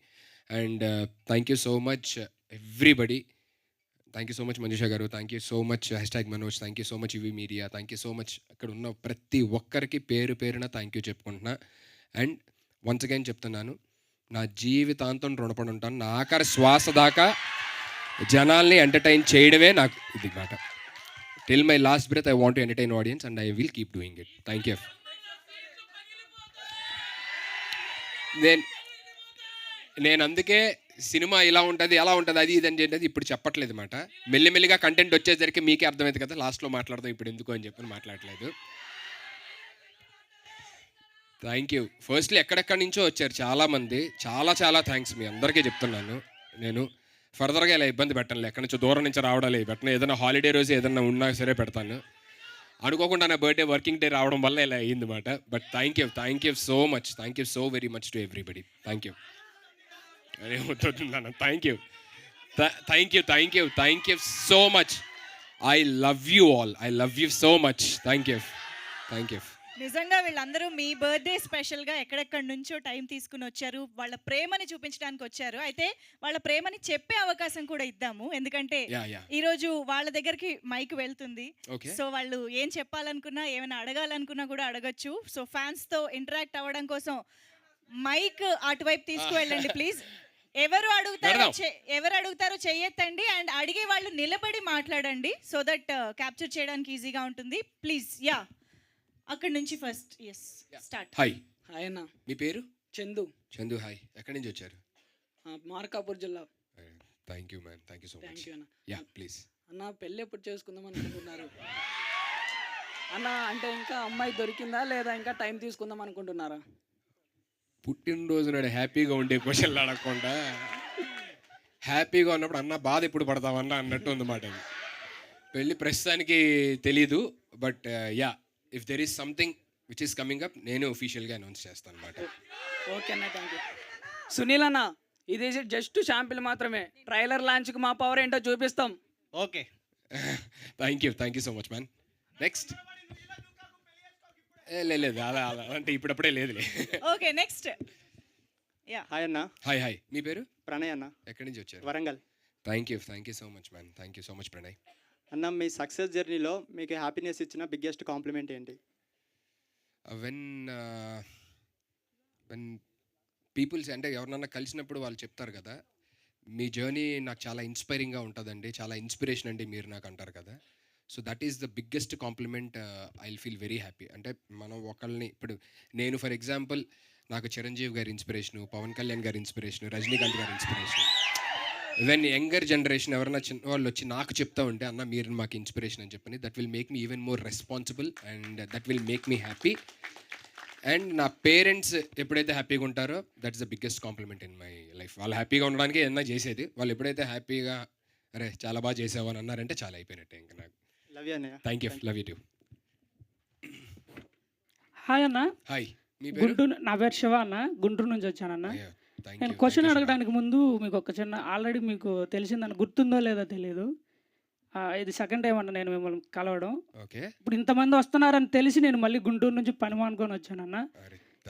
And thank you so much everybody. Thank you so much Manjusha garu, thank you so much #Manoj, thank you so much UV media, thank you so much. అక్కడ ఉన్న ప్రతి ఒక్కరికి పేరున థ్యాంక్ యూ చెప్పుకుంటున్నా. అండ్ వన్స్ అగైన్ చెప్తున్నాను, నా జీవితాంతం రుణపడి ఉంటాను. నా ఆఖరి శ్వాస దాకా జనాల్ని ఎంటర్టైన్ చేయడమే నాకు ఇది మాట. Till my last breath I want to entertain audience and I will keep doing it. Thank you. నేను అందుకే సినిమా ఇలా ఉంటుంది ఎలా ఉంటుంది అది ఇది అని చెప్పేది ఇప్పుడు చెప్పట్లేదు మాట. మెల్లిమెల్లిగా కంటెంట్ వచ్చేసరికి మీకే అర్థమైంది కదా, లాస్ట్లో మాట్లాడదాం ఇప్పుడు ఎందుకు అని చెప్పి మాట్లాడలేదు. Thank you. ఫస్ట్లీ ఎక్కడెక్కడి నుంచో వచ్చారు చాలామంది, చాలా థ్యాంక్స్ మీ అందరికీ చెప్తున్నాను. నేను ఫర్దర్గా ఇలా ఇబ్బంది పెట్టను, ఎక్కడి నుంచో దూరం నుంచి రావడాలి పెట్టను. ఏదైనా హాలిడే రోజు ఏదైనా ఉన్నా సరే పెడతాను. అనుకోకుండా నా బర్త్డే వర్కింగ్ డే రావడం వల్ల ఇలా అయ్యింది మాట. But thank you so much, thank you so very much to everybody. Thank you. అరే వద్దున్నాను. Thank you so much. I love you all, I love you so much. Thank you. నిజంగా వీళ్ళందరూ మీ బర్త్డే స్పెషల్గా ఎక్కడెక్కడి నుంచో టైం తీసుకుని వచ్చారు, వాళ్ళ ప్రేమని చూపించడానికి వచ్చారు. అయితే వాళ్ళ ప్రేమని చెప్పే అవకాశం కూడా ఇద్దాము, ఎందుకంటే ఈరోజు వాళ్ళ దగ్గరికి మైక్ వెళ్తుంది. సో వాళ్ళు ఏం చెప్పాలనుకున్నా, ఏమైనా అడగాలనుకున్నా కూడా అడగచ్చు. సో ఫ్యాన్స్తో ఇంటరాక్ట్ అవ్వడం కోసం మైక్ అటువైపు తీసుకువెళ్ళండి ప్లీజ్. ఎవరు అడుగుతారో చెయ్యొద్దండి. అండ్ అడిగే వాళ్ళు నిలబడి మాట్లాడండి, సో దట్ క్యాప్చర్ చేయడానికి ఈజీగా ఉంటుంది. ప్లీజ్ యా, అక్కడ నుంచి ఫస్ట్. Yes start. హాయ్ అన్న, మీ పేరు? చందు. హాయ్, ఎక్కడి నుంచి వచ్చారు? మార్కాపూర్ జిల్లా. Thank you man, thank you so much. Yeah please. అన్న, పెళ్ళి ఎప్పుడు చేసుకుందాం అనుకుంటున్నారు అన్న? అంటే ఇంకా అమ్మాయి దొరికిందా లేదా ఇంకా టైం తీసుకుందాం అనుకుంటున్నారా? పుట్టినరోజు నాడు హ్యాపీగా ఉండే క్వశ్చన్లు అడగకుండా హ్యాపీగా ఉన్నప్పుడు అన్న బాధ ఎప్పుడు పడతామన్నా అన్నట్టు ఉందన్నమాట. అది పెళ్ళి ప్రస్తుతానికి తెలీదు, but yeah if there is something which is coming up నేను ఒఫీషియల్గా అనౌన్స్ చేస్తాను అనమాట. ఓకే అన్న, థ్యాంక్ యూ. సునీల్ అన్న, ఇది జస్ట్ శాంపిల్ మాత్రమే. ట్రైలర్ లాంచ్కి మా పవర్ ఏంటో చూపిస్తాం. Okay. Thank you so much man. Next లేదు అలా అంటే ఇప్పుడప్పుడే లేదులే. Okay next. యా హాయ్ అన్న. హాయ్. మీ పేరు? ప్రణయ్ అన్న. ఎక్కడి నుంచి వచ్చారు? Warangal. Thank you so much man. Thank you so much Pranay. అన్న, మీ సక్సెస్ జర్నీలో మీకు హ్యాపీనెస్ ఇచ్చిన బిగ్గెస్ట్ కాంప్లిమెంట్ ఏంటి? వెన్ పీపుల్స్ అంటే ఎవరినన్నా కలిసినప్పుడు వాళ్ళు చెప్తారు కదా, మీ జర్నీ నాకు చాలా ఇన్స్పైరింగ్గా ఉంటుందండి, చాలా ఇన్స్పిరేషన్ అండి మీరు నాకు అంటారు కదా. So that is the biggest compliment. I feel very happy. అంటే మనం ఒకళ్ళని ఇప్పుడు నేను ఫర్ ఎగ్జాంపుల్ నాకు చిరంజీవి గారి ఇన్స్పిరేషను, పవన్ కళ్యాణ్ గారి ఇన్స్పిరేషను, రజనీకాంత్ గారి ఇన్స్పిరేషన్. ఈవెన్ యంగర్ జనరేషన్ ఎవరైనా చిన్న వాళ్ళు వచ్చి నాకు చెప్తా ఉంటే అన్న మీరు మాకు ఇన్స్పిరేషన్ అని చెప్పని, that will make me even more responsible and that will make me happy. And నా పేరెంట్స్ ఎప్పుడైతే హ్యాపీగా ఉంటారో that's the biggest compliment in my life. వాళ్ళు హ్యాపీగా ఉండడానికి ఏదైనా చేసేది, వాళ్ళు ఎప్పుడైతే హ్యాపీగా అరే చాలా బాగా చేసావు అని అన్నారంటే చాలా అయిపోయినట్టే ఇంకా నాకు. లవ్ యూ అన్నయ్య. Thank you, love you two. Hi అన్న. హాయ్, మీ పేరు? గుంటూరు. నా పేరు శివ అన్న, గుంటూరు నుంచి వచ్చానన్న. థ్యాంక్ నేను యూ. క్వశ్చన్ అడగడానికి ముందు మీకు ఒక చిన్న ఆల్రెడీ మీకు తెలిసిందని గుర్తుందో లేదో తెలియదు. ఇది సెకండ్ టైం అన్న నేను మిమ్మల్ని కలవడం. ఓకే. ఇప్పుడు ఇంతమంది వస్తున్నారని తెలిసి నేను మళ్ళీ గుంటూరు నుంచి పని మానుకొని వచ్చానన్న.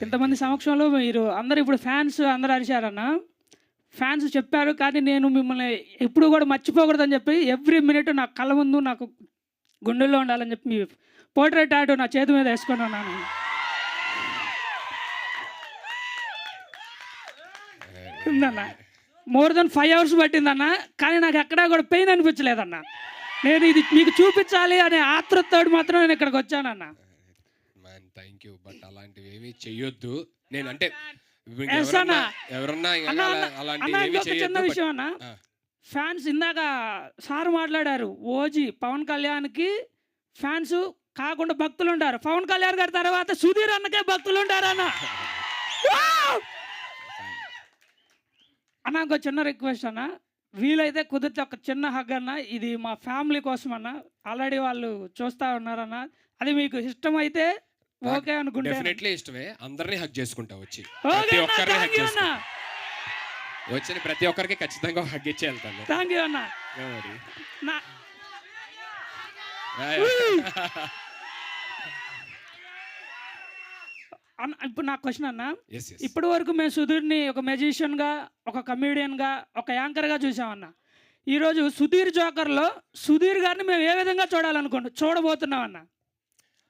ఇంతమంది సమక్షంలో మీరు అందరు ఇప్పుడు ఫ్యాన్స్ అందరూ అరిచారన్న, ఫ్యాన్స్ చెప్పారు, కానీ నేను మిమ్మల్ని ఎప్పుడు కూడా మర్చిపోకూడదని చెప్పి ఎవ్రీ మినిట్ నా కళ్ళ ముందు నాకు గుండెల్లో ఉండాలని చెప్పి మీ పోర్ట్రేట్ ఆర్ట్ నా చేతి మీద వేసుకొని ఉన్నాను. ఉందన్న, మోర్ దెన్ 5 hours పట్టిందన్న, కానీ నాకు ఎక్కడా కూడా పెయిన్ అనిపించలేదన్న. నేను ఇది మీకు చూపించాలి అనే ఆతృతోడు మాత్రం నేను ఇక్కడికి వచ్చానన్న. మ్యాన్ థ్యాంక్ యూ, బట్ అలాంటివి ఏమీ చెయ్యొద్దు. నేను అంటే ఎవరన్నా అలాంటి చిన్న విషయం అన్న, ఫ్యాన్స్ ఇందాక సార్ మాట్లాడారు, ఓజీ పవన్ కళ్యాణ్కి ఫ్యాన్స్ కాకుండా భక్తులు ఉంటారు, పవన్ కళ్యాణ్ గారి తర్వాత సుధీర్ అన్నకే భక్తులు ఉంటారు అన్న. అన్న ఒక చిన్న రిక్వెస్ట్ అన్న, వీలైతే కుదిరితే ఒక చిన్న హగ్ అన్న, ఇది మా ఫ్యామిలీ కోసం అన్న. ఆల్రెడీ వాళ్ళు చూస్తూ ఉన్నారన్న, అది మీకు ఇష్టమైతే ఓకే అనుకుంటే. డెఫినెట్లీ ఇష్టమే, అందరినీ హగ్ చేసుకుంటా వచ్చి, ఓకే ప్రతి అన్న, ఒక్కరిని హగ్ థ్యాంక్ యూ అన్న, చేసుకుంటా వచ్చిన ప్రతి ఒక్కరికి ఖచ్చితంగా హగ్ ఇచ్చి వెళ్తాను. థ్యాంక్ యూ అన్న. మరి నా అన్న ఇప్పుడు నా క్వశ్చన్ అన్న, ఎస్ ఎస్. ఇప్పటి వరకు మేము సుధీర్ని ఒక మెజిషియన్గా, ఒక కమేడియన్గా, ఒక యాంకర్గా చూసామన్న. ఈరోజు సుధీర్ జోకర్లో సుధీర్ గారిని మేము ఏ విధంగా చూడబోతున్నామన్న,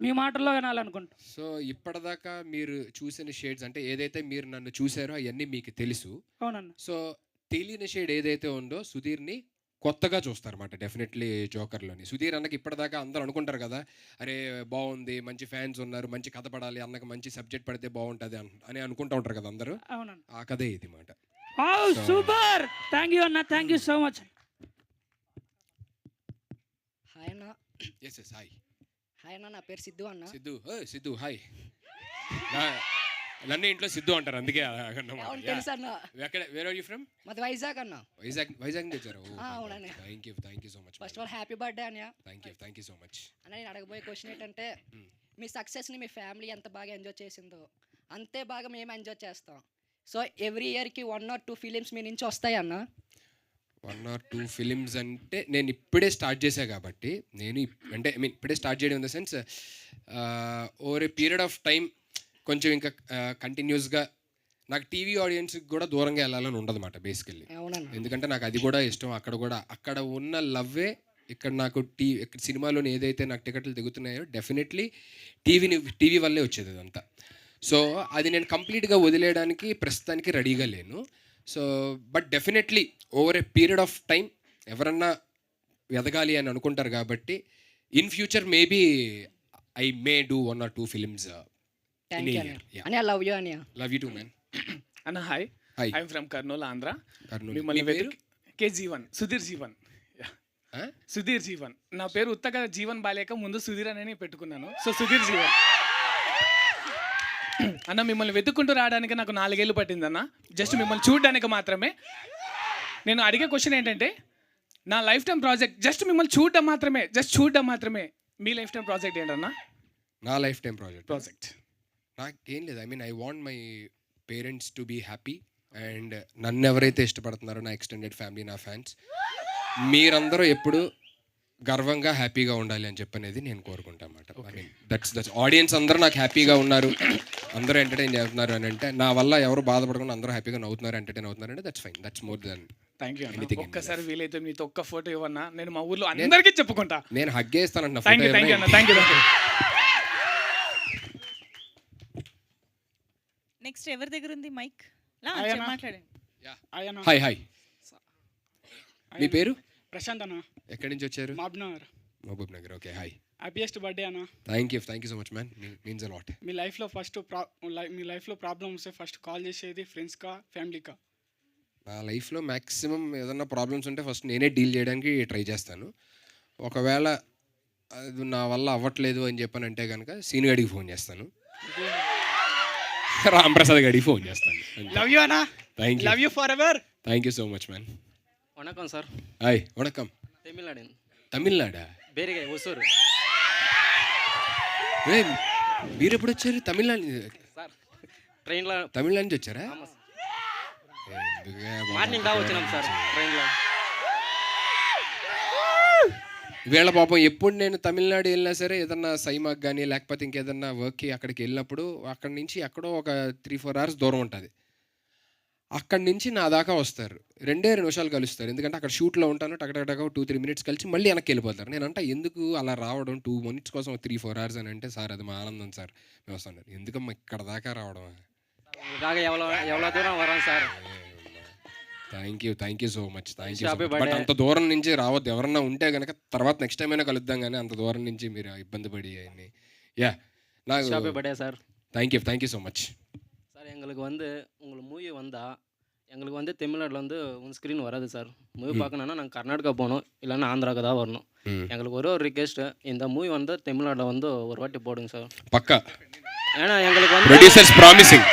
మీ మాటల్లో వినాలనుకుంటాం. సో ఇప్పటిదాకా మీరు చూసిన షేడ్స్ అంటే ఏదైతే మీరు నన్ను చూసారో అవన్నీ మీకు తెలుసు. అవునన్న. సో తెలియని షేడ్ ఏదైతే ఉందో సుధీర్ని కొత్తగా చూస్తారన్నమాట డెఫినెట్లీ జోకర్లోని. సుధీర్ అన్నకి ఇప్పటిదాకా అందరూ అనుకుంటారు కదా, అరే బాగుంది, మంచి ఫ్యాన్స్ ఉన్నారు, మంచి కథ పడాలి, అన్నకి మంచి సబ్జెక్ట్ పడితే బాగుంటుంది అని అనుకుంటూ ఉంటారు కదా అందరూ. అవునన్న. ఆ కథే ఇది మాట. సూపర్, థ్యాంక్ యూ అన్న, thank you so much. Hi అన్న. Yes yes. హాయ్. హాయ్ అన్న, నా పేరు సిద్ధు అన్న. సిద్ధు. సిద్ధు హాయ్. నన్ను ఇంట్లో సిద్ధు అంటారు, అందుకే అవును తెలుసు అన్న. ఎక్కడ, వేర్ ఆర్ యూ ఫ్రమ్? మాది వైజాగ్ అన్న. వైజాగ్ నుంచి వచ్చారు. అవునండి. Thank you so much. First of all happy birthday అన్నయ్య. థ్యాంక్ యూ సో మచ్ అన్న. నేను అడగబోయే క్వశ్చన్ ఏంటంటే, మీ సక్సెస్ని మీ ఫ్యామిలీ ఎంత బాగా ఎంజాయ్ చేసిందో అంతే బాగా మేము ఎంజాయ్ చేస్తాం. సో ఎవ్రీ ఇయర్కి 1 or 2 ఫిలిమ్స్ మీ నుంచి వస్తాయి అన్న. 1 or 2 ఫిలిమ్స్ అంటే నేను ఇప్పుడే స్టార్ట్ చేశా కాబట్టి, నేను అంటే ఐ మీన్ ఇప్పుడే స్టార్ట్ చేయడం in the sense over a period of time కొంచెం ఇంకా కంటిన్యూస్గా నాకు టీవీ ఆడియన్స్కి కూడా దూరంగా వెళ్ళాలని ఉండదన్నమాట బేసికల్లీ. ఎందుకంటే నాకు అది కూడా ఇష్టం. అక్కడ ఉన్న లవ్వే ఇక్కడ నాకు ఇక్కడ సినిమాలోని ఏదైతే నాకు టికెట్లు దిగుతున్నాయో డెఫినెట్లీ టీవీ వల్లే వచ్చేది అదంతా. సో అది నేను కంప్లీట్గా వదిలేయడానికి ప్రస్తుతానికి రెడీగా లేను. So but definitely over a period of time ఎవరన్నా ఎదగాలి అని అనుకుంటారు కాబట్టి in future maybe I may do 1 or 2 films. Thank you అన్నయ్య. లవ్ యూ అన్నయ్య. Love you too man. అన్న hi. Hi. I'm from Kurnool, Andhra. Kurnool. కేజీవన్, సుధీర్ జీవన్. సుధీర్ జీవన్ నా పేరు. ఉత్తగా జీవన్ బాలేక ముందు సుధీర్ అని పెట్టుకున్నాను. సో సుధీర్ జీవన్ అన్న. మిమ్మల్ని వెతుక్కుంటూ రావడానికి నాకు 4 ఏళ్ళు పట్టిందన్న, జస్ట్ మిమ్మల్ని చూడడానికి మాత్రమే. నేను అడిగే క్వశ్చన్ ఏంటంటే, నా లైఫ్ టైం ప్రాజెక్ట్ జస్ట్ మిమ్మల్ని చూడడం మాత్రమే. మీ లైఫ్ టైం ప్రాజెక్ట్ ఏంటన్నా? నా లైఫ్ టైం ప్రాజెక్ట్ నాకేం లేదు. I mean I want my parents to be happy and నన్ను ఎవరైతే ఇష్టపడుతున్నారో నా ఎక్స్టెండెడ్ ఫ్యామిలీ, నా ఫ్యాన్స్, మీరందరూ ఎప్పుడు గర్వంగా హ్యాపీగా ఉండాలి అని చెప్పనేది నేను కోరుకుంటాను అన్నమాట. ఐ మీన్ దట్స్ ఆడియన్స్ అందరూ నాకు హ్యాపీగా ఉన్నారు, అందరూ ఎంటర్టైన్ చేస్తున్నారు అని అంటే, నా వల్ల ఎవరు బాధపడకుండా అందరూ హ్యాపీగా నవ్వుతున్నారు, ఎంటర్టైన్ అవుతున్నారు అంటే that's fine. That's more than. Thank you. ఒక్కసారి వీలైతే మీతో ఒక్క ఫోటో ఇవ్వన్నా, నేను మా ఊర్లో అందరికీ చెప్పుకుంటా. నేను హగ్ చేస్తానంట. థ్యాంక్ యూ అన్న, థ్యాంక్ యూ. నెక్స్ట్ ఎవరి దగ్గర ఉంది మైక్? మాట్లాడండి. Hi hi. మీ పేరు? ప్రశాంత్ అన్న, ఎక్కడి నుంచి వచ్చారు? Mahabubnagar. Mahabubnagar. Okay, hi. Happiest birthday అన్న. Thank you so much man, means a lot. మీ లైఫ్లో ప్రాబ్లమ్ వస్తే ఫస్ట్ కాల్ చేసేది ఫ్రెండ్స్కా ఫ్యామిలీకా? నా లైఫ్లో మ్యాక్సిమం ఏదన్నా ప్రాబ్లమ్స్ ఉంటే ఫస్ట్ నేనే డీల్ చేయడానికి ట్రై చేస్తాను. ఒకవేళ అది నా వల్ల అవ్వట్లేదు అని చెప్పానంటే కనుక సీన్ గడికి ఫోన్ చేస్తాను, రాంప్రసాద్ గడికి ఫోన్ చేస్తాను. లవ్ యూ అన్న. Thank you, love you for ever. Thank you so much man. వణకం సార్. హాయ్, వణకం. తమిళనాడు. తమిళనాడా? ಬೇರೆಗೆ ಹೊಸೂರು మీరు ఎప్పుడు వచ్చారు? తమిళనాడు సార్. ట్రైన్లో తమిళనాడు నుంచి వచ్చారా? మార్నింగ్ దా వచ్చినాం సార్ ట్రైన్లో. వీళ్ళ పాపం ఎప్పుడు నేను తమిళనాడు వెళ్ళినా సరే ఏదన్నా సైమాకి కానీ లేకపోతే ఇంకేదన్నా వర్క్కి అక్కడికి వెళ్ళినప్పుడు అక్కడి నుంచి ఎక్కడో ఒక 3-4 hours దూరం ఉంటుంది. అక్కడి నుంచి నా దాకా వస్తారు, 2 నిమిషాలు కలుస్తారు. ఎందుకంటే అక్కడ షూట్లో ఉంటాను, టకటక 2-3 minutes కలిసి మళ్ళీ వెనక్కి వెళ్ళిపోతారు. నేను అంటే ఎందుకు అలా రావడం 2 minutes కోసం 3-4 hours అని అంటే, సార్ అది మా ఆనందం సార్ మేము వస్తాను. ఎందుకమ్మా ఇక్కడ దాకా రావడం? ఎవరో దూరం వరం sir. Thank you so much. But అంత దూరం నుంచి రావద్దు. ఎవరన్నా ఉంటే కనుక తర్వాత నెక్స్ట్ టైం అయినా కలుద్దాం, కానీ అంత దూరం నుంచి మీరు ఇబ్బంది పడి అన్ని. యా, నాకు birthday sir. Thank you so much sir. எங்களுக்கு உங்களுக்கு மூவி வந்தால் எங்களுக்கு தமிழ்நாட்டில் உன் ஸ்க்ரீன் வராது சார். மூவி பார்க்கணுன்னா நாங்கள் கர்நாடகா போகணும், இல்லைன்னா ஆந்திராவுக்கு தான் வரணும். எங்களுக்கு ஒரு ரிக்வெஸ்ட்டு, இந்த மூவி தமிழ்நாட்டில் ஒரு வாட்டி போடுங்க சார். பக்கா. ஏன்னா எங்களுக்கு ப்ரொடியூசர்ஸ் ப்ராமிசிங்.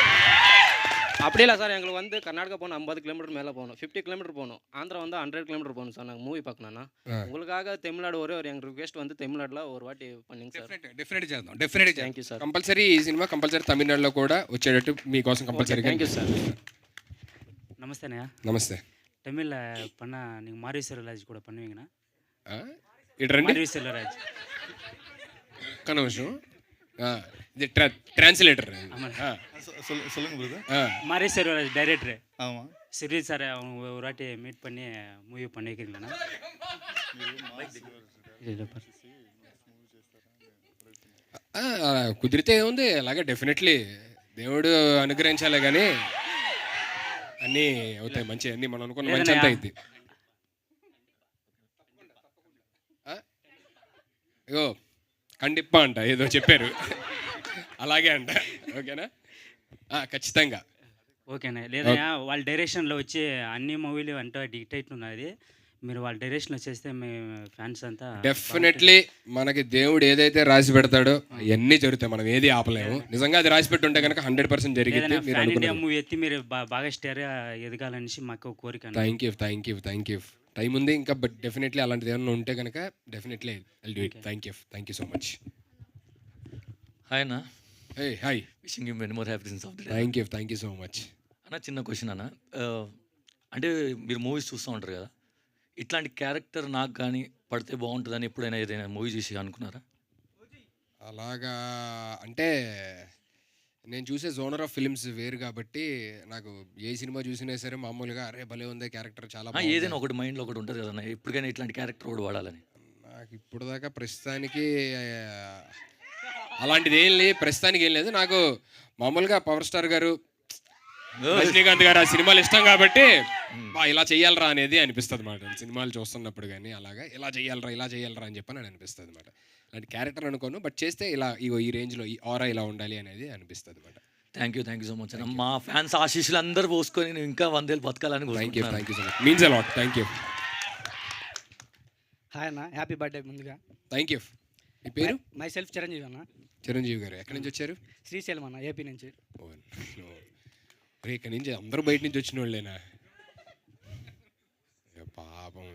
அப்படி இல்லை சார், எங்களுக்கு கர்நாடகா போகணும் 50 கிலோமீட்டர் மேலே போகணும், 50 கிலோமீட்டர் போகணும். ஆந்திரா 100 கிலோமீட்டர் போகணும் சார். நாங்கள் மூவி பார்க்கணுன்னா உங்களுக்காக தமிழ்நாடு ஒரு எங்கள் ரிக்வெஸ்ட் தமிழ்நாட்டில் ஒரு வாட்டி பண்ணிங்க సార్. డెఫినెట్ చేద్దాం, definite. Thank you sir. Compulsory ఈ సినిమా కంపల్సరీ తమిళనాడులో కూడా వచ్చేటట్టు మీకోసం కంపల్సరీ. Thank you sir. நமஸ்தேண்ணா. నమస్తే. தமிழில் பண்ணால் நீங்கள் மாரி செல்வராஜ் கூட பண்ணுவீங்கண்ணா? ఇటు రండి. மாரி செல்வராஜ் ఒక్క నిమిషం. ఇది ట్రాన్స్లేటర్. சொல்லுங்க பிரதர். மாரி செல்வராஜ் டைரக்டர். ஆமாம். சிறி சார் அவங்க ஒரு வாட்டி மீட் பண்ணி மூவி பண்ணி வைக்கிறீங்களாண்ணா? కుదిరితే ఏముంది, అలాగే డెఫినెట్లీ దేవుడు అనుగ్రహించాలే కానీ అన్నీ అవుతాయి మంచి, అన్నీ మనం అనుకున్న మంచి అంతా అయింది. అయ్యో కండిప్ప అంట ఏదో చెప్పారు, అలాగే అంట. ఓకేనా? ఖచ్చితంగా ఓకేనా? లేదా వాళ్ళ డైరెక్షన్లో వచ్చి అన్ని మూవీలు అంటే డిక్టేట్ ఉన్నది, మీరు వాళ్ళ డైరెక్షన్లో చేస్తే మీ ఫ్యాన్స్ అంతా డెఫినెట్లీ మనకి దేవుడు ఏదైతే రాసి పెడతాడో అవన్నీ జరుగుతాయి, మనం ఏది ఆపలేము. నిజంగా అది రాసి పెట్టుంటే కనుక 100% జరిగింది. ఫ్యాన్ ఇండియా మూవీ ఎత్తి మీరు బాగా స్టార్ ఎదగాలనేసి మాకు కోరిక. Thank you. టైం ఉంది ఇంకా, బట్ డెఫినెట్లీ అలాంటిది ఏమన్నా ఉంటే కనుక definitely I'll do it. Thank you so much. Hi అన్న. Hi. Wishing you many more happiness of the day. Thank you so much. అన్న చిన్న క్వశ్చన్ అన్న, అంటే మీరు మూవీస్ చూస్తూ ఉంటారు కదా, ఇట్లాంటి క్యారెక్టర్ నాకు కానీ పడితే బాగుంటుందని ఎప్పుడైనా ఏదైనా మూవీ చూసి అనుకున్నారా? అలాగా అంటే నేను చూసే జోనర్ ఆఫ్ ఫిల్మ్స్ వేరు కాబట్టి నాకు ఏ సినిమా చూసినా సరే మామూలుగా అరే భలే ఉంది క్యారెక్టర్ చాలా ఏదైనా ఒకటి మైండ్లో ఒకటి ఉంటుంది కదన్న, ఎప్పటికైనా ఇట్లాంటి క్యారెక్టర్ కూడా వాడాలని. నాకు ఇప్పుడు దాకా ప్రస్తుతానికి అలాంటిది ఏం లేదు. నాకు మామూలుగా పవర్ స్టార్ గారు, రజనీకాంత్ గారు ఆ సినిమాలు ఇష్టం కాబట్టి ఇలా చెయ్యాలరా అనేది అనిపిస్తుంది అన్నమాట. సినిమాలు చూస్తున్నప్పుడు కానీ అలాగా ఇలా చెయ్యాలరా అని చెప్పని అనిపిస్తుంది అనమాట. అలాంటి క్యారెక్టర్ అనుకోను, బట్ చేస్తే ఇలా ఈ రేంజ్లో ఈ ఆరా ఇలా ఉండాలి అనేది అనిపిస్తుంది అనమాట. థ్యాంక్ యూ సో మచ్ అన్న. మా ఫ్యాన్స్ ఆశీస్సులు అందరూ పోసుకొని నేను ఇంకా 100 ఏళ్ళు బతకాలని. Thank you so much, means a lot. Thank you. Hi అన్న, హ్యాపీ బర్త్డే ముందుగా. Thank you. మీ పేరు? మై సెల్ఫ్ చిరంజీవి అన్న. చిరంజీవి గారు ఎక్కడి నుంచి వచ్చారు? శ్రీశైలం అన్న, ఏపీ నుంచి. ఇక్కడ నుంచి అందరూ బయట నుంచి వచ్చిన వాళ్ళేనా? పాపం.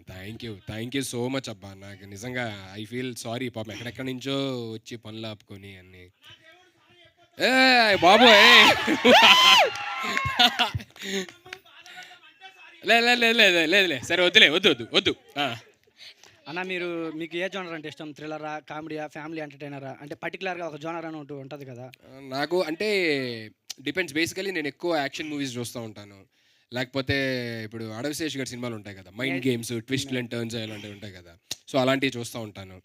థ్యాంక్ యూ సో మచ్ అబ్బా. నాకు నిజంగా ఐ ఫీల్ సారీ, పాపం ఎక్కడెక్కడి నుంచో వచ్చి పనులు ఆపుకొని అన్నీ. బాబు లేదు సరే వద్దు. అన్న మీకు ఏ జోనర్ అంటే ఇష్టం? థ్రిల్లరా, కామెడీయా, ఫ్యామిలీ ఎంటర్టైనరా? అంటే పర్టికులర్గా ఒక జోనర్ అని ఉంటుంది కదా. నాకు అంటే డిపెండ్స్. బేసికలీ నేను ఎక్కువ యాక్షన్ మూవీస్ చూస్తూ ఉంటాను, లేకపోతే ఇప్పుడు అడవిశేష్ గారి సినిమాలు ఉంటాయి కదా, mind games, twist and turns అలాంటివి ఉంటాయి కదా, సో అలాంటివి చూస్తూ ఉంటాను.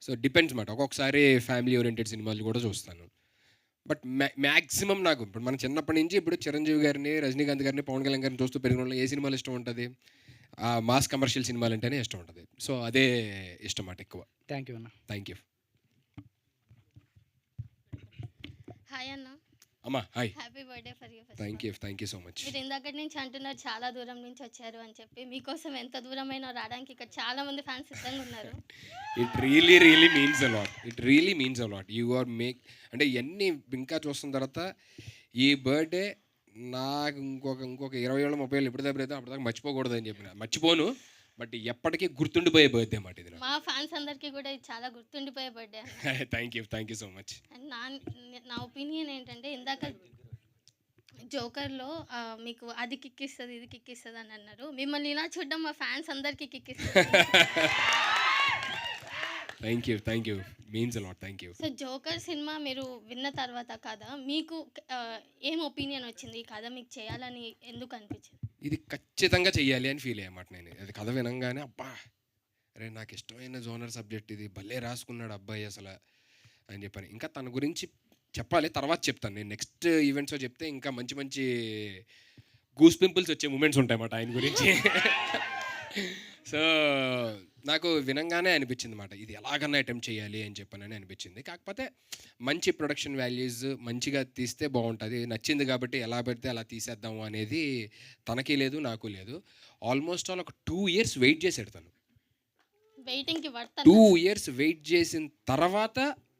సో డిపెండ్స్ మాట. ఒక్కొక్కసారి ఫ్యామిలీ ఓరియంటెడ్ సినిమాలు కూడా చూస్తాను. బట్ మ్యాక్సిమం నాకు ఇప్పుడు మన చిన్నప్పటి నుంచి ఇప్పుడు చిరంజీవి గారిని, రజనీకాంత్ గారిని, పవన్ కళ్యాణ్ గారిని చూస్తూ పెరిగిన వాళ్ళు ఏ సినిమాలు ఇష్టం ఉంటుంది? ఆ మాస్ కమర్షియల్ సినిమాలు అంటేనే ఇష్టం ఉంటుంది. సో అదే ఇష్టం మాట ఎక్కువ. థ్యాంక్ యూ అన్న. Thank you. హాయ్ అన్న. అమ్మా hi. Happy birthday for you. Thank you so much. మీరు ఇందాకటి నుంచి అంటున్నారు చాలా దూరం నుంచి వచ్చారు అని చెప్పి. మీకోసం ఎంత దూరమైనా రావడానికి ఇక్కడ చాలా మంది ఫ్యాన్స్ సిద్ధంగా ఉన్నారు. It really means a lot. It really means a lot. You are make అంటే ఇవన్నీ ఇంకా చూస్తున్న తర్వాత ఈ బర్త్డే నాకు ఇంకొక 20 ఏళ్ళు 30 ఏళ్ళు ఎప్పుడైతే అప్పటిదాకా మర్చిపోకూడదు అని చెప్పిన. మర్చిపోను, బట్ ఎప్పటికీ గుర్తుండిపోయే బర్త్డే మాట ఇది. మా ఫ్యాన్స్ అందరికీ కూడా ఇది చాలా గుర్తుండిపోయే birthday. Thank you so much. నా ఒపీనియన్ ఏంటంటే ఇందాక జోకర్లో మీకు అది కిక్కిస్తుంది ఇది కిక్కిస్తుంది అని అన్నారు. మిమ్మల్ని ఇలా చూడడం మా ఫ్యాన్స్ అందరికీ కిక్కిస్తుంది. Thank you means a lot. Thank you. So Joker సినిమా మీరు విన్న తర్వాత కథ మీకు ఏం ఒపీనియన్ వచ్చింది? ఈ కథ మీకు చేయాలని ఎందుకు అనిపించింది? ఇది ఖచ్చితంగా చెయ్యాలి అని ఫీల్ అయ్యమాట నేను. అది కథ వినంగానే అబ్బా అరే నాకు ఇష్టమైన జోనర్ సబ్జెక్ట్ ఇది, భలే రాసుకున్నాడు అబ్బాయి అసలు అని చెప్పని. ఇంకా తన గురించి చెప్పాలి, తర్వాత చెప్తాను నేను. నెక్స్ట్ ఈవెంట్స్లో చెప్తే ఇంకా మంచి మంచి గూస్ పింపుల్స్ వచ్చే మూమెంట్స్ ఉంటాయన్నమాట ఆయన గురించి. సో నాకు వినంగానే అనిపించింది మాట ఇది ఎలాగన్నా అటెంప్ట్ చేయాలి అని చెప్పనని అనిపించింది. కాకపోతే మంచి ప్రొడక్షన్ వాల్యూస్ మంచిగా తీస్తే బాగుంటుంది. నచ్చింది కాబట్టి ఎలా పెడితే అలా తీసేద్దాము అనేది తనకి లేదు నాకు లేదు. ఆల్మోస్ట్ ఆల్ ఒక 2 years వెయిట్ చేసాడు తను. వెయిటింగ్కి 2 years వెయిట్ చేసిన తర్వాత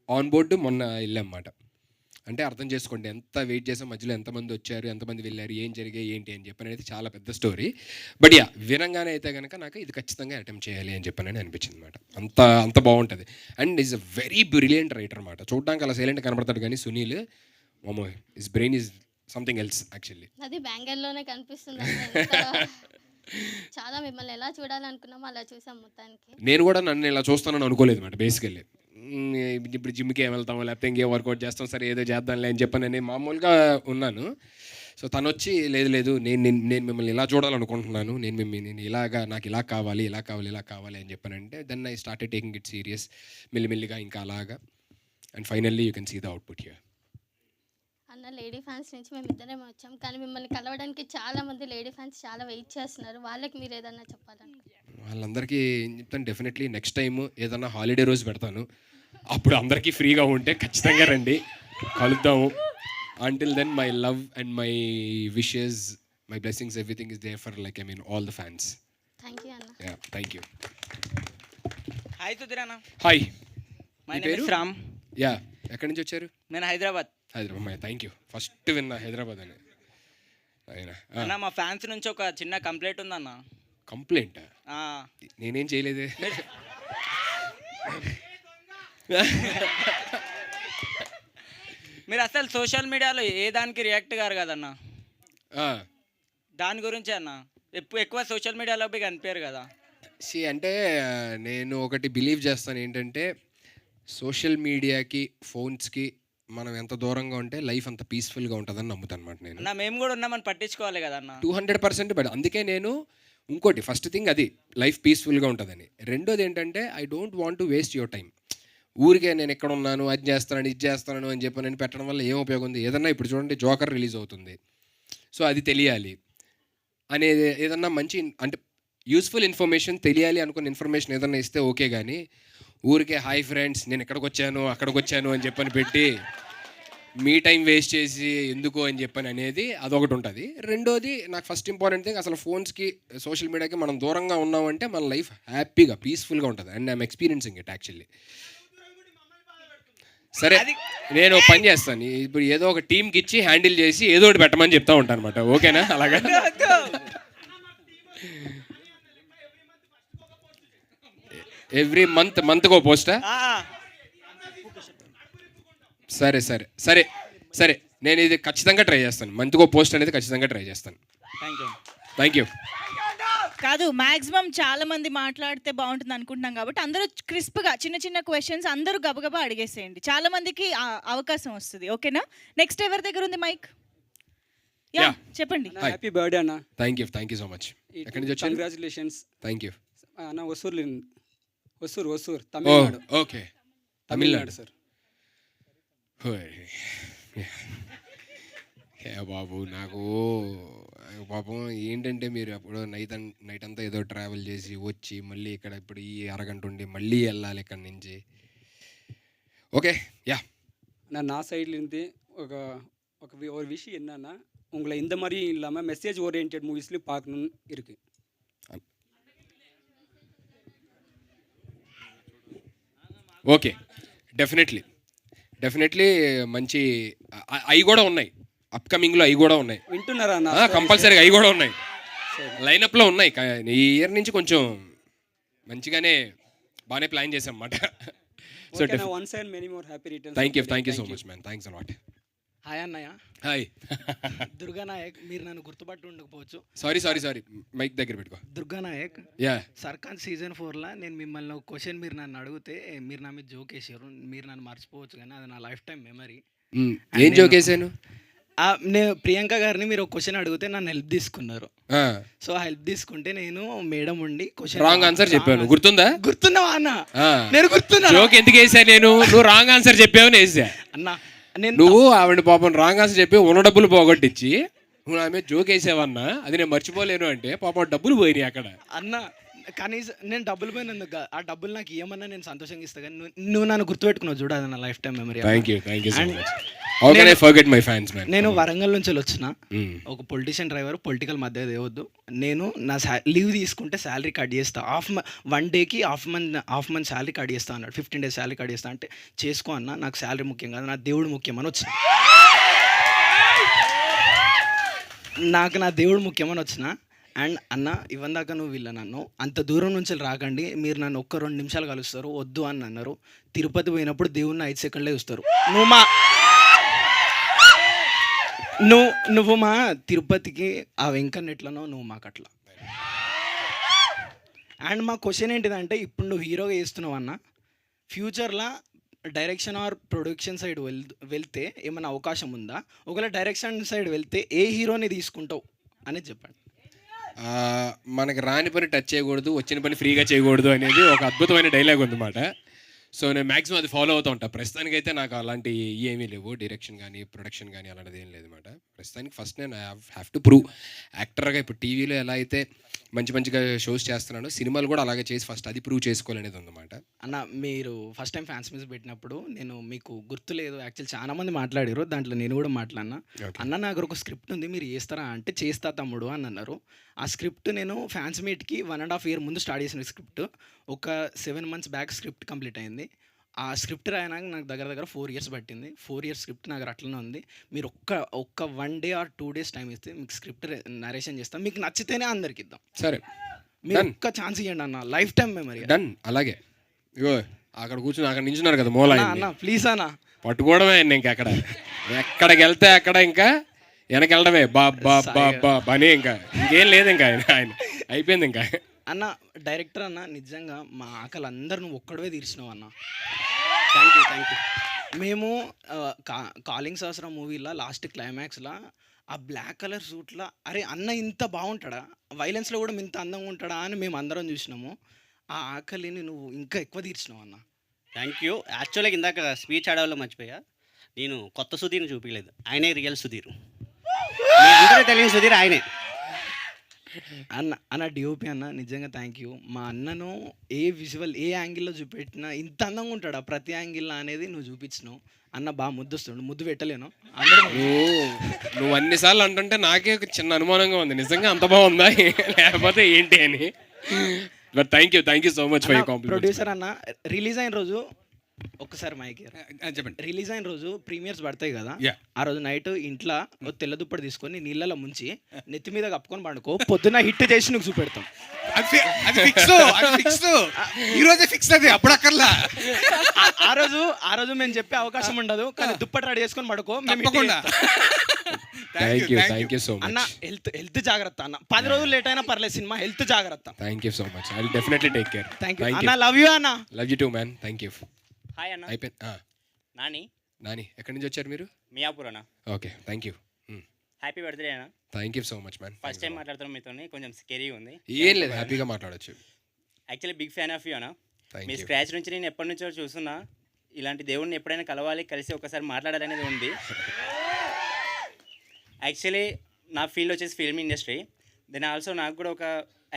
ఆన్ బోర్డు మొన్న వెళ్ళామన్నమాట. అంటే అర్థం చేసుకోండి ఎంత వెయిట్ చేసాం, మధ్యలో ఎంతమంది వచ్చారు, ఎంతమంది వెళ్ళారు, ఏం జరిగాయి ఏంటి అని చెప్పని అనేది చాలా పెద్ద స్టోరీ. బట్ యా వినంగానే అయితే కనుక నాకు ఇది ఖచ్చితంగా అటెంప్ట్ చేయాలి అని చెప్పని అనిపించింది అనమాట. అంత బాగుంటుంది. And is a very brilliant writer అనమాట. చూడడానికి అలా సైలెంట్ కనబడతాడు కానీ సునీల్ మోమో his brain is something else actually. అది బెంగళూరులోనే కనిపిస్తుంది. చాలా మిమ్మల్ని ఎలా చూడాలనుకున్నామో అలా చూసాం మొత్తానికి. నేను కూడా నన్ను ఇలా చూస్తానని అనుకోలేదు అనమాట బేసికల్లీ. ఇప్పుడు జిమ్కి ఏం వెళ్తామో లేకపోతే ఇంకేం వర్కౌట్ చేస్తాం, సరే ఏదో చేద్దాంలే అని చెప్పని నేను మామూలుగా ఉన్నాను. సో తను వచ్చి లేదు నేను మిమ్మల్ని ఇలా చూడాలనుకుంటున్నాను, నేను ఇలాగా నాకు ఇలా కావాలి అని చెప్పానంటే then I started taking it serious. మెల్లిమెల్లిగా ఇంకా అలాగా. And finally you can see the output here. అన్న లేడీ ఫ్యాన్స్ నుంచి మేము ఇద్దరేమో వచ్చాం, కానీ మిమ్మల్ని కలవడానికి చాలా మంది లేడీ ఫ్యాన్స్ చాలా వెయిట్ చేస్తున్నారు. వాళ్ళకి మీరు ఏదన్నా చెప్పాలనుకుంటున్నారు? వాళ్ళందరికీ ఏం చెప్తాను, డెఫినెట్లీ నెక్స్ట్ టైం ఏదన్నా హాలిడే రోజు పెడతాను, అప్పుడు అందరికీ ఫ్రీగా ఉంటే ఖచ్చితంగా రండి, కలుద్దాము. Until then my love and my wishes, my blessings, everything is there for like all the fans. Thank you అన్న. Yeah thank you. Hi Sudheer అన్న. Hi. My name is Ram. Yeah ఎక్కడి నుంచి వచ్చారు? నేను హైదరాబాద్. Thank you. ఫస్ట్ విన్నా హైదరాబాద్ అని. అన్న మా ఫ్యాన్స్ నుంచి ఒక చిన్న కంప్లైంట్ ఉందన్న. కంప్లైంట్? నేనేం చేయలేదే. మీరు అసలు సోషల్ మీడియాలో ఏ దానికి రియాక్ట్ గారు కదన్న, దాని గురించి అన్న ఎక్కువ సోషల్ మీడియాలో పోయి కనిపించారు కదా. అంటే నేను ఒకటి బిలీవ్ చేస్తాను ఏంటంటే సోషల్ మీడియాకి ఫోన్స్కి మనం ఎంత దూరంగా ఉంటే లైఫ్ అంత పీస్ఫుల్గా ఉంటుందని నమ్ముతాను అనమాట నేను. మేము కూడా ఉన్నామని పట్టించుకోవాలి కదన్న. 200%. బట్ అందుకే నేను ఇంకోటి ఫస్ట్ థింగ్ అది లైఫ్ పీస్ఫుల్గా ఉంటుందని. రెండోది ఏంటంటే I don't want to waste your time. ఊరికే నేను ఎక్కడ ఉన్నాను అది చేస్తాను ఇది చేస్తాను అని చెప్పి నేను పెట్టడం వల్ల ఏం ఉపయోగం ఉంది? ఏదన్నా ఇప్పుడు చూడండి జోకర్ రిలీజ్ అవుతుంది, సో అది తెలియాలి అనేది ఏదన్నా మంచి అంటే యూస్ఫుల్ ఇన్ఫర్మేషన్ తెలియాలి అనుకున్న ఇన్ఫర్మేషన్ ఏదన్నా ఇస్తే ఓకే, కానీ ఊరికే హాయ్ ఫ్రెండ్స్ నేను ఎక్కడికి వచ్చాను అని చెప్పని పెట్టి మీ టైం వేస్ట్ చేసి ఎందుకు అని చెప్పని అనేది అదొకటి ఉంటుంది. రెండోది నాకు ఫస్ట్ ఇంపార్టెంట్ థింగ్ అసలు ఫోన్స్కి సోషల్ మీడియాకి మనం దూరంగా ఉన్నామంటే మన లైఫ్ హ్యాపీగా పీస్ఫుల్గా ఉంటుంది. And I'm experiencing it actually. సరే నేను పని చేస్తాను ఇప్పుడు, ఏదో ఒక టీంకి ఇచ్చి హ్యాండిల్ చేసి ఏదో ఒకటి పెట్టమని చెప్తా ఉంటాను అనమాట. ఓకేనా? అలాగా ఎవ్రీ మంత్కో పోస్టా? సరే నేను ఇది ఖచ్చితంగా ట్రై చేస్తాను. మంత్కో పోస్ట్ అనేది ఖచ్చితంగా ట్రై చేస్తాను. Thank you. కాదు, మాక్సిమం చాలా మంది మాట్లాడితే బాగుంటుంది అనుకుంటున్నాం కాబట్టి అందరూ క్రిస్ప్గా చిన్న చిన్న క్వశ్చన్స్ అందరూ గబగబా అడిగేసేయండి, చాలా మందికి అవకాశం వస్తుంది. ఓకేనా? నెక్స్ట్ ఎవరి దగ్గర ఉంది మైక్? యా చెప్పండి. హ్యాపీ బర్త్డే అన్న. Thank you so much. ఎక్కడి నుంచి వచ్చారు? కంగ్రాచులేషన్స్. థ్యాంక్ యూ అన్న. ఒసూర్ తమిళనాడు. Okay, Tamil Nadu sir. బాబు నాకు పాపం ఏంటంటే మీరు అప్పుడు నైట్ అంతా ఏదో ట్రావెల్ చేసి వచ్చి మళ్ళీ ఇక్కడ ఇప్పుడు ఈ అరగంట ఉండి మళ్ళీ వెళ్ళాలి ఇక్కడి నుంచి. ஓகே யா நான் சைட்லேருந்து ஒரு விஷயம் என்னன்னா உங்களை இந்த மாதிரியும் இல்லாமல் மெசேஜ் ஓரியன்ட் மூவிஸ்லையும் பார்க்கணுன்னு இருக்குது. ఓకే డెఫినెట్లీ మంచి అవి కూడా ఉన్నాయి, అప్కమింగ్లో అవి కూడా ఉన్నాయి. వింటున్నారా? కంపల్సరీగా అవి కూడా ఉన్నాయి, లైనప్లో ఉన్నాయి. ఈ ఇయర్ నుంచి కొంచెం మంచిగానే బాగానే ప్లాన్ చేసాం అన్నమాట. So once and many more happy returns. Thank you so much man, thanks a lot. Hi అన్నయ్య. హాయ్ దుర్గానాయక్. మీరు నన్ను గుర్తుపట్టి ఉండకపోవచ్చు. సారీ మైక్ దగ్గర పెట్టుకో. దుర్గానాయక్. యా సర్కార్ సీజన్ 4లో నేను మిమ్మల్ని ఒక క్వశ్చన్ మీరు నన్ను అడిగితే మీరు నా మీద జోక్ వేసారు. మీరు నన్ను మర్చిపోవచ్చు కానీ అది నా లైఫ్ టైం మెమరీ. ఏం జోక్ వేసాను? నేను ప్రియాంక గారిని మీరు ఒక క్వశ్చన్ అడిగితే నన్ను హెల్ప్ తీసుకున్నారు. సో ఆ హెల్ప్ తీసుకుంటే నేను మేడం ఉండి క్వశ్చన్ రాంగ్ ఆన్సర్ చెప్పాను, గుర్తుందా? గుర్తున్నావా అన్న? నేను గుర్తున్నా. జోక్ ఎందుకు వేసా నేను? నువ్వు రాంగ్ ఆన్సర్ చెప్పావు వేసా అన్న. నువ్వు ఆవిడ పాపం రాంగ్ ఆన్సర్ చెప్పి ఉన్న డబ్బులు పోగొట్టించి నువ్వు ఆమె జోక్ వేసావన్నా, అది నేను మర్చిపోలేను అంటే పాపం డబ్బులు పోయినాయి అక్కడ. అన్న కనీసం నేను డబ్బులు పోయినందుకు ఆ డబ్బులు నాకు ఏమన్నా నేను సంతోషంగా ఇస్తా కానీ నువ్వు నన్ను గుర్తుపెట్టుకున్నావు చూడు, అది నా life time memory. Thank you so much. How can I forget my fans man. నేను వరంగల్ నుంచి వచ్చిన ఒక పొలిటీషియన్ డ్రైవర్, పొలిటికల్ మధ్య దేవద్దు. నేను నా లీవ్ తీసుకుంటే శాలరీ కట్ చేస్తా, వన్ డేకి హాఫ్ మంత్ శాలరీ కట్ చేస్తా అన్నాడు. 15 days శాలరీ కట్ చేస్తా అంటే చేసుకో అన్న, నాకు శాలరీ ముఖ్యం కాదు, నా దేవుడు ముఖ్యం అని వచ్చిన. నాకు నా దేవుడు ముఖ్యమని వచ్చిన. అండ్ అన్న ఇవ్వందాక నువ్వు వీళ్ళ నన్ను అంత దూరం నుంచి రాకండి, మీరు నన్ను 1-2 నిమిషాలు కలుస్తారు వద్దు అని అన్నారు. తిరుపతి పోయినప్పుడు దేవుడిని 5 సెకండ్లే చూస్తారు. నువ్వు మా తిరుపతికి ఆ వెంకన్నెట్లనో నువ్వు మాకు అట్లా. అండ్ మా క్వశ్చన్ ఏంటిదంటే, ఇప్పుడు నువ్వు హీరోగా చేస్తున్నావు అన్న, ఫ్యూచర్లో డైరెక్షన్ ఆర్ ప్రొడక్షన్ సైడ్ వెళ్తే ఏమైనా అవకాశం ఉందా? ఒకవేళ డైరెక్షన్ సైడ్ వెళ్తే ఏ హీరోని తీసుకుంటావు అనేది చెప్పండి. మనకి రాని పని టచ్ చేయకూడదు, వచ్చిన పని ఫ్రీగా చేయకూడదు అనేది ఒక అద్భుతమైన డైలాగ్ ఉందన్నమాట. సో నేను మ్యాక్సిమం అది ఫాలో అవుతూ ఉంటాను. ప్రస్తుతానికైతే నాకు అలాంటి ఏమీ లేవు, డైరెక్షన్ కానీ ప్రొడక్షన్ కానీ అలాంటిది ఏం లేదన్నమాట. ప్రస్తుతానికి ఫస్ట్ నేను హ్యావ్ టు ప్రూవ్ యాక్టర్గా. ఇప్పుడు టీవీలో ఎలా అయితే మంచిగా షోస్ చేస్తున్నాను, సినిమాలు కూడా అలాగే చేసి ఫస్ట్ అది ప్రూవ్ చేసుకోవాలనేది ఉందన్నమాట. అన్న మీరు ఫస్ట్ టైం ఫ్యాన్స్ మీస్ పెట్టినప్పుడు నేను మీకు గుర్తులేదు, యాక్చువల్లీ చాలా మంది మాట్లాడారు, దాంట్లో నేను కూడా మాట్లాడినా. అన్న నా దగ్గర ఒక స్క్రిప్ట్ ఉంది, మీరు చేస్తారా అంటే చేస్తా తమ్ముడు అని అన్నారు. ఆ స్క్రిప్ట్ నేను ఫ్యాన్స్ మీట్కి 1.5 year ముందు స్టార్ట్ చేసిన స్క్రిప్ట్. ఒక 7 months బ్యాక్ స్క్రిప్ట్ కంప్లీట్ అయింది. ఆ స్క్రిప్ట్ రాయడానికి నాకు దగ్గర 4 years పట్టింది. 4 years స్క్రిప్ట్ నాకు అట్లనే ఉంది. మీరు ఒక్క 1 day or 2 days టైం ఇస్తే మీకు స్క్రిప్ట్ నరేషన్ చేస్తాం, మీకు నచ్చితేనే అందరికి ఇద్దాం. సరే, మీరు ఒక్క ఛాన్స్ ఇవ్వండి అన్న, లైఫ్ టైం మెమరీ. డన్. అలాగే ఇగో అక్కడ కూర్చుని అక్కడ నించున్నారు కదా మూల, అన్న ప్లీజ్ అన్న పట్టుకోవడమే. ఇంకా అక్కడ ఎక్కడికి వెళ్తే అక్కడ ఇంకా వెనక వెళ్ళడమే బానే, ఇంకా ఇంకేం లేదు. ఇంకా ఆయన అయిపోయింది. ఇంకా అన్న డైరెక్టర్ అన్న నిజంగా మా ఆకలి అందరు నువ్వు ఒక్కడవే తీర్చినావు అన్న. Thank you. మేము కాలింగ్ సహస్రం మూవీలో లాస్ట్ క్లైమాక్స్లో ఆ బ్లాక్ కలర్ సూట్లో అరే అన్న ఇంత బాగుంటాడా, వైలెన్స్లో కూడా ఇంత అందంగా ఉంటాడా అని మేము అందరం చూసినాము. ఆ ఆకలిని నువ్వు ఇంకా ఎక్కువ తీర్చినావు అన్న. Thank you. యాక్చువల్గా ఇందాక స్పీచ్ ఆడవాళ్ళు మర్చిపోయా, నేను కొత్త సుధీర్ని చూపించలేదు, ఆయనే రియల్ సుధీర్. అందరూ తెలియని సుధీర్ ఆయనే. అన్న డిఓపి అన్న నిజంగా థ్యాంక్ యూ. మా అన్నను ఏ విజువల్ ఏ యాంగిల్లో చూపెట్టినా ఇంత అందంగా ఉంటాడా ప్రతి యాంగిల్లో అనేది నువ్వు చూపించినావు అన్న. బాగా ముద్దొస్తుండు, ముద్దు పెట్టలేను. నువ్వు అన్నిసార్లు అంటుంటే నాకే ఒక చిన్న అనుమానంగా ఉంది, నిజంగా అంత బాగుందా లేకపోతే ఏంటి అని. But thank you so much for your compliment. Producer అన్న రిలీజ్ అయిన రోజు ఒక్కసారి మైక్ చెప్పండి. రిలీజ్ అయిన రోజు ప్రీమియర్స్ పడతాయి కదా, ఆ రోజు నైట్ ఇంట్లో తెల్ల దుప్పటి తీసుకొని నీళ్ళలో ముంచి నెత్తి మీద కప్పుకొని పండుకో, పొద్దున్న హిట్ చేసి నువ్వు చూపెడతాం. ఆ రోజు మేము చెప్పే అవకాశం ఉండదు, కానీ దుప్పటి రెడీ చేసుకొని పడుకో. థ్యాంక్ యూ సో మచ్ అన్న. హెల్త్ జాగ్రత్త అన్న, 10 రోజులు లేట్ అయినా పర్లేదు, సినిమా హెల్త్ జాగ్రత్త. Thank you so much. I will definitely take care. Thank you అన్న. లవ్ యూ అన్న. Love you too man. Thank you. Hi అన్న. అయిపోయింది. నాని ఎక్కడి నుంచి వచ్చారు మీరు? మియాపూర్ అన్న. Okay, thank you. Happy birthday అన్న. Thank you so much man. First time మాట్లాడుతున్నాం మీతో, కొంచెం స్కేరీగా ఉంది. ఏం లేదు, హ్యాపీగా మాట్లాడచ్చు. Actually big fan of you అన్న. మీ స్క్రాచ్ నుంచి నేను ఎప్పటి నుంచో చూస్తున్నా, ఇలాంటి దేవుడిని ఎప్పుడైనా కలవాలి, కలిసి ఒకసారి మాట్లాడాలనేది ఉంది. యాక్చువల్లీ నా ఫీల్డ్ వచ్చేసి ఫిల్మ్ ఇండస్ట్రీ. దెన్ ఆల్సో నాకు కూడా ఒక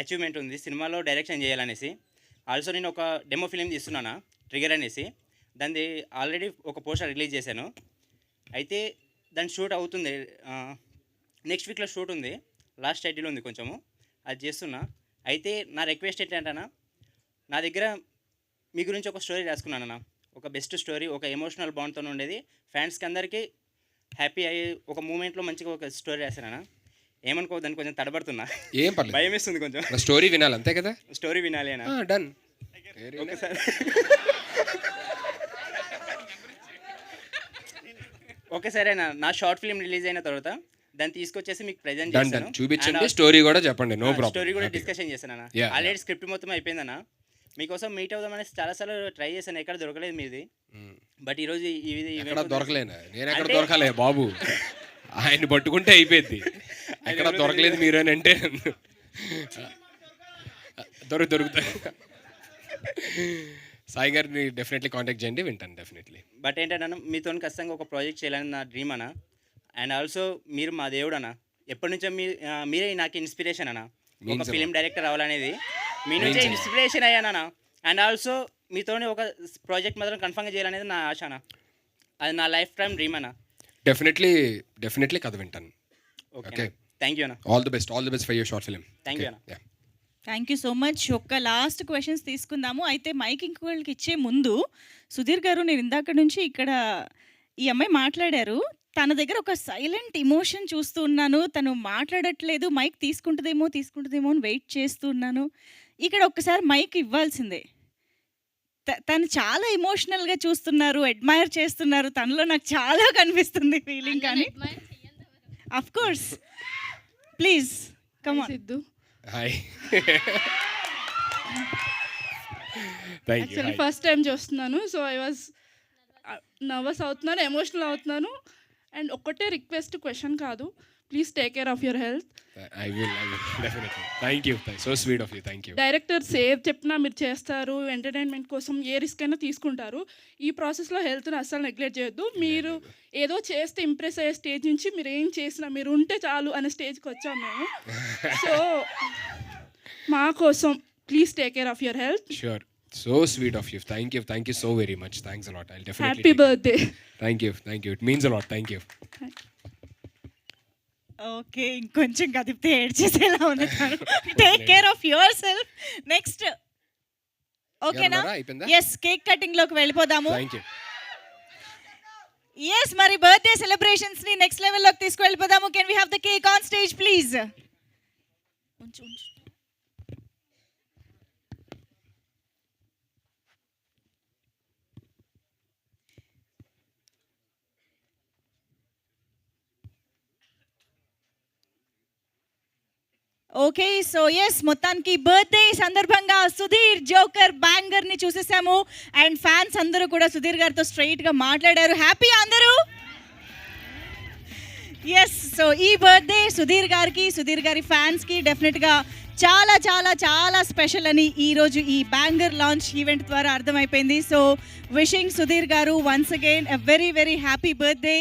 అచీవ్మెంట్ ఉంది సినిమాలో డైరెక్షన్ చేయాలనేసి. ఆల్సో నేను ఒక డెమో ఫిలిం తీస్తున్నాను, ట్రిగర్ అనేసి. దాన్ని ఆల్రెడీ ఒక పోస్టర్ రిలీజ్ చేశాను. అయితే దాని షూట్ అవుతుంది, నెక్స్ట్ వీక్లో షూట్ ఉంది, లాస్ట్ టైటిల్ ఉంది కొంచెము, అది చేస్తున్నా. అయితే నా రిక్వెస్ట్ ఏంటంటే, నా దగ్గర మీ గురించి ఒక స్టోరీ రాసుకున్నాను, ఒక బెస్ట్ స్టోరీ, ఒక ఎమోషనల్ బాండ్తో ఉండేది, ఫ్యాన్స్కి అందరికీ హ్యాపీ అయ్యి ఒక మూమెంట్లో మంచిగా ఒక స్టోరీ రాశాను. ఏమనుకోవద్దని కొంచెం తడబడుతున్నా, ఏం పర్లేదు, భయం వేస్తుంది కొంచెం. స్టోరీ వినాలి అంతే కదా, స్టోరీ వినాలి అన్న. డన్. ఒకసారి ఓకేసారేనా, నా షార్ట్ ఫిల్మ్ రిలీజ్ అయిన తర్వాత దాన్ని తీసుకొచ్చేసి మీకు ప్రెజెంట్ చేస్తాను. చూపించండి, స్టోరీ కూడా చెప్పండి, నో ప్రాబ్లం. స్టోరీ కూడా డిస్కషన్ చేస్తాను. ఆల్రెడీ స్క్రిప్ట్ మొత్తం అయిపోయిందన్న. మీకోసం మీట్ అవుదామని చాలాసార్లు ట్రై చేశాను, ఎక్కడ దొరకలేదు మీది. బట్ ఈరోజు ఎక్కడ దొరకలేనా, నేను ఎక్కడ దొరకలే బాబు, ఆయన్ని పట్టుకుంటే అయిపోయింది. ఎక్కడ దొరకలేదు మీరు అని అంటే దొరుకుతాయి. సాయి గారిని డెఫినెట్లీ కాంటాక్ట్ చేయండి, వింటాను డెఫినెట్లీ. బట్ ఏంటన్నా, మీతో ఖచ్చితంగా ఒక ప్రాజెక్ట్ చేయాలని నా డ్రీమ్ అన్న. అండ్ ఆల్సో మీరు మా దేవుడు అన్న, ఎప్పటి నుంచో మీరే నాకు ఇన్స్పిరేషన్ అన్న. ఒక ఫిలిం డైరెక్టర్ అవ్వాలనేది మీ నుంచే ఇన్స్పిరేషన్ అయ్యానన్నా. అండ్ ఆల్సో మీతోనే ఒక ప్రాజెక్ట్ మాత్రం కన్ఫర్మ్గా చేయాలనేది నా ఆశ అన్న. అది నా లైఫ్ టైం డ్రీమ్ అన్న. డెఫినెట్లీ కథ వింటాను. ఓకే, థ్యాంక్ యూ అన్న. All the best for your short film. Thank you అన్న. Thank you so much. ఒక లాస్ట్ క్వశ్చన్స్ తీసుకుందాము. అయితే మైక్ ఇంకోళ్ళకి ఇచ్చే ముందు సుధీర్ గారు, నేను ఇందాక నుంచి ఇక్కడ ఈ అమ్మాయి మాట్లాడారు, తన దగ్గర ఒక సైలెంట్ ఇమోషన్ చూస్తూ ఉన్నాను, తను మాట్లాడట్లేదు, మైక్ తీసుకుంటుందేమో అని వెయిట్ చేస్తూ ఉన్నాను. ఇక్కడ ఒక్కసారి మైక్ ఇవ్వాల్సిందే. తను చాలా ఎమోషనల్గా చూస్తున్నారు, అడ్మైర్ చేస్తున్నారు, తనలో నాకు చాలా కనిపిస్తుంది ఫీలింగ్. కానీ of course, please come on. Siddhu, hi. Actually first time చూస్తున్నాను, సో ఐ వాజ్ నర్వస్ అవుతున్నాను, ఎమోషనల్ అవుతున్నాను. అండ్ ఒక్కటే రిక్వెస్ట్, క్వశ్చన్ కాదు, please take care of your health. I will definitely. Thank you. So sweet of you. Thank you. Directors ఏది చెప్పినా మీరు చేస్తారు, ఎంటర్టైన్మెంట్ కోసం ఏ రిస్క్ అయినా తీసుకుంటారు. ఈ ప్రాసెస్లో హెల్త్ని అస్సలు నెగ్లెక్ట్ చేయొద్దు. మీరు ఏదో చేస్తే ఇంప్రెస్ అయ్యే స్టేజ్ నుంచి మీరు ఏం చేసినా మీరు ఉంటే చాలు అనే స్టేజ్కి వచ్చాం మేము. సో మా కోసం please take care of your health. Sure. So sweet of you. Thank you so very much. Thanks a lot. I'll definitely. Happy birthday. Thank you. It means a lot. Thank you. Okay, ఇంకొంచెం కదిపితే ఏడ్చేసేలా ఉంది. Take care of yourself. Next ఓకేనా? ఎస్, కేక్ కటింగ్ లోకి వెళ్ళిపోదాము. ఎస్, మరి బర్త్డే సెలబ్రేషన్స్ ని నెక్స్ట్ లెవెల్ లోకి తీసుకువెళ్ళిపోదాము. Can we have the cake on stage please? Okay, so yes, మొత్తానికి బర్త్డే సందర్భంగా సుధీర్ జోకర్ బ్యాంగర్ ని చూసేసాము. అండ్ ఫ్యాన్స్ అందరూ కూడా సుధీర్ గారితో స్ట్రైట్ గా మాట్లాడారు. హ్యాపీ అందరూ? ఎస్, సో ఈ బర్త్డే సుధీర్ గారి ఫ్యాన్స్ కి డెఫినెట్ గా చాలా చాలా చాలా స్పెషల్ అని ఈరోజు ఈ బ్యాంగర్ లాంచ్ ఈవెంట్ ద్వారా అర్థమైపోయింది. సో విషింగ్ సుధీర్ గారు once again a very very happy birthday.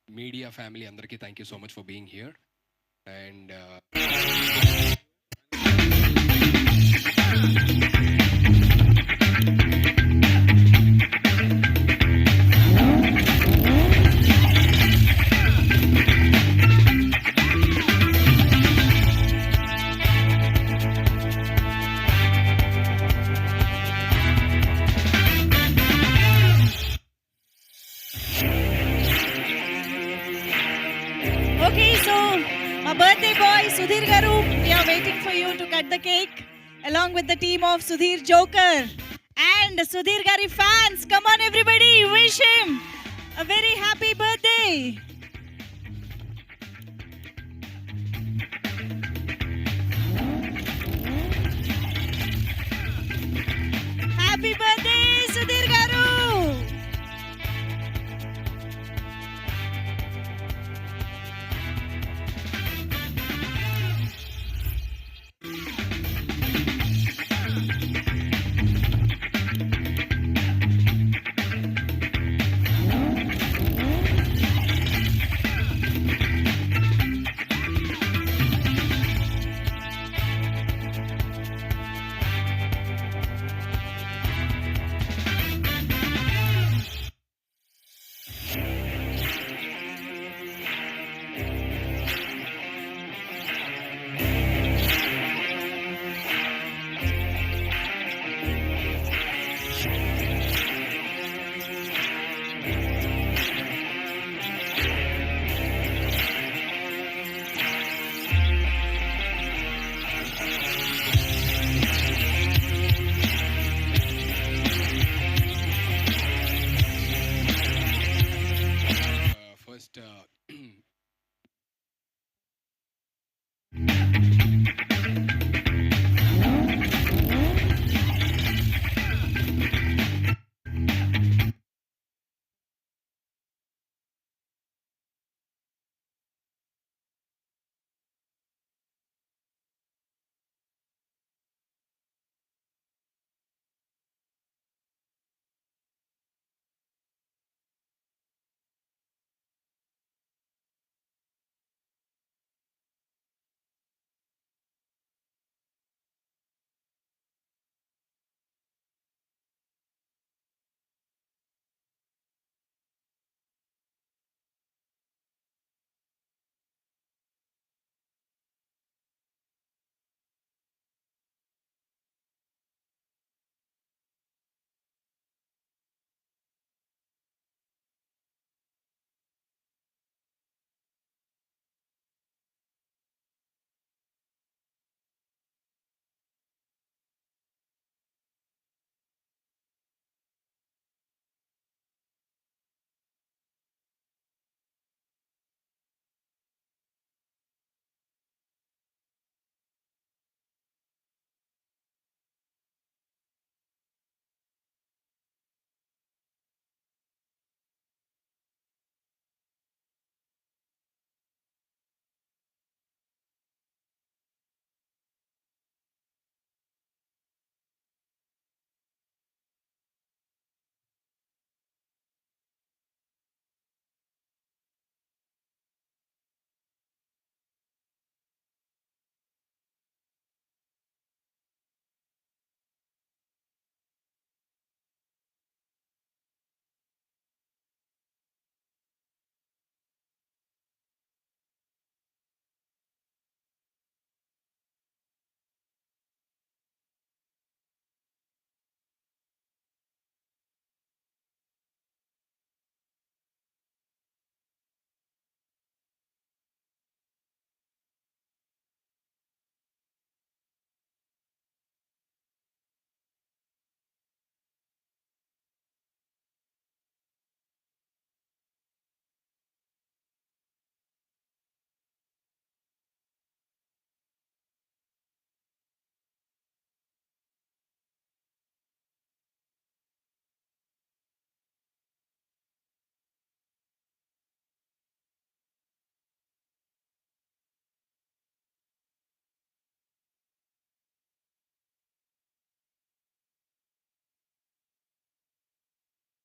Media family andarki thank you so much for being here and birthday boy, Sudhir Garu. We are waiting for you to cut the cake along with the team of Sudhir Joker. And Sudhir Gari fans, come on everybody, wish him a very happy birthday. Happy birthday.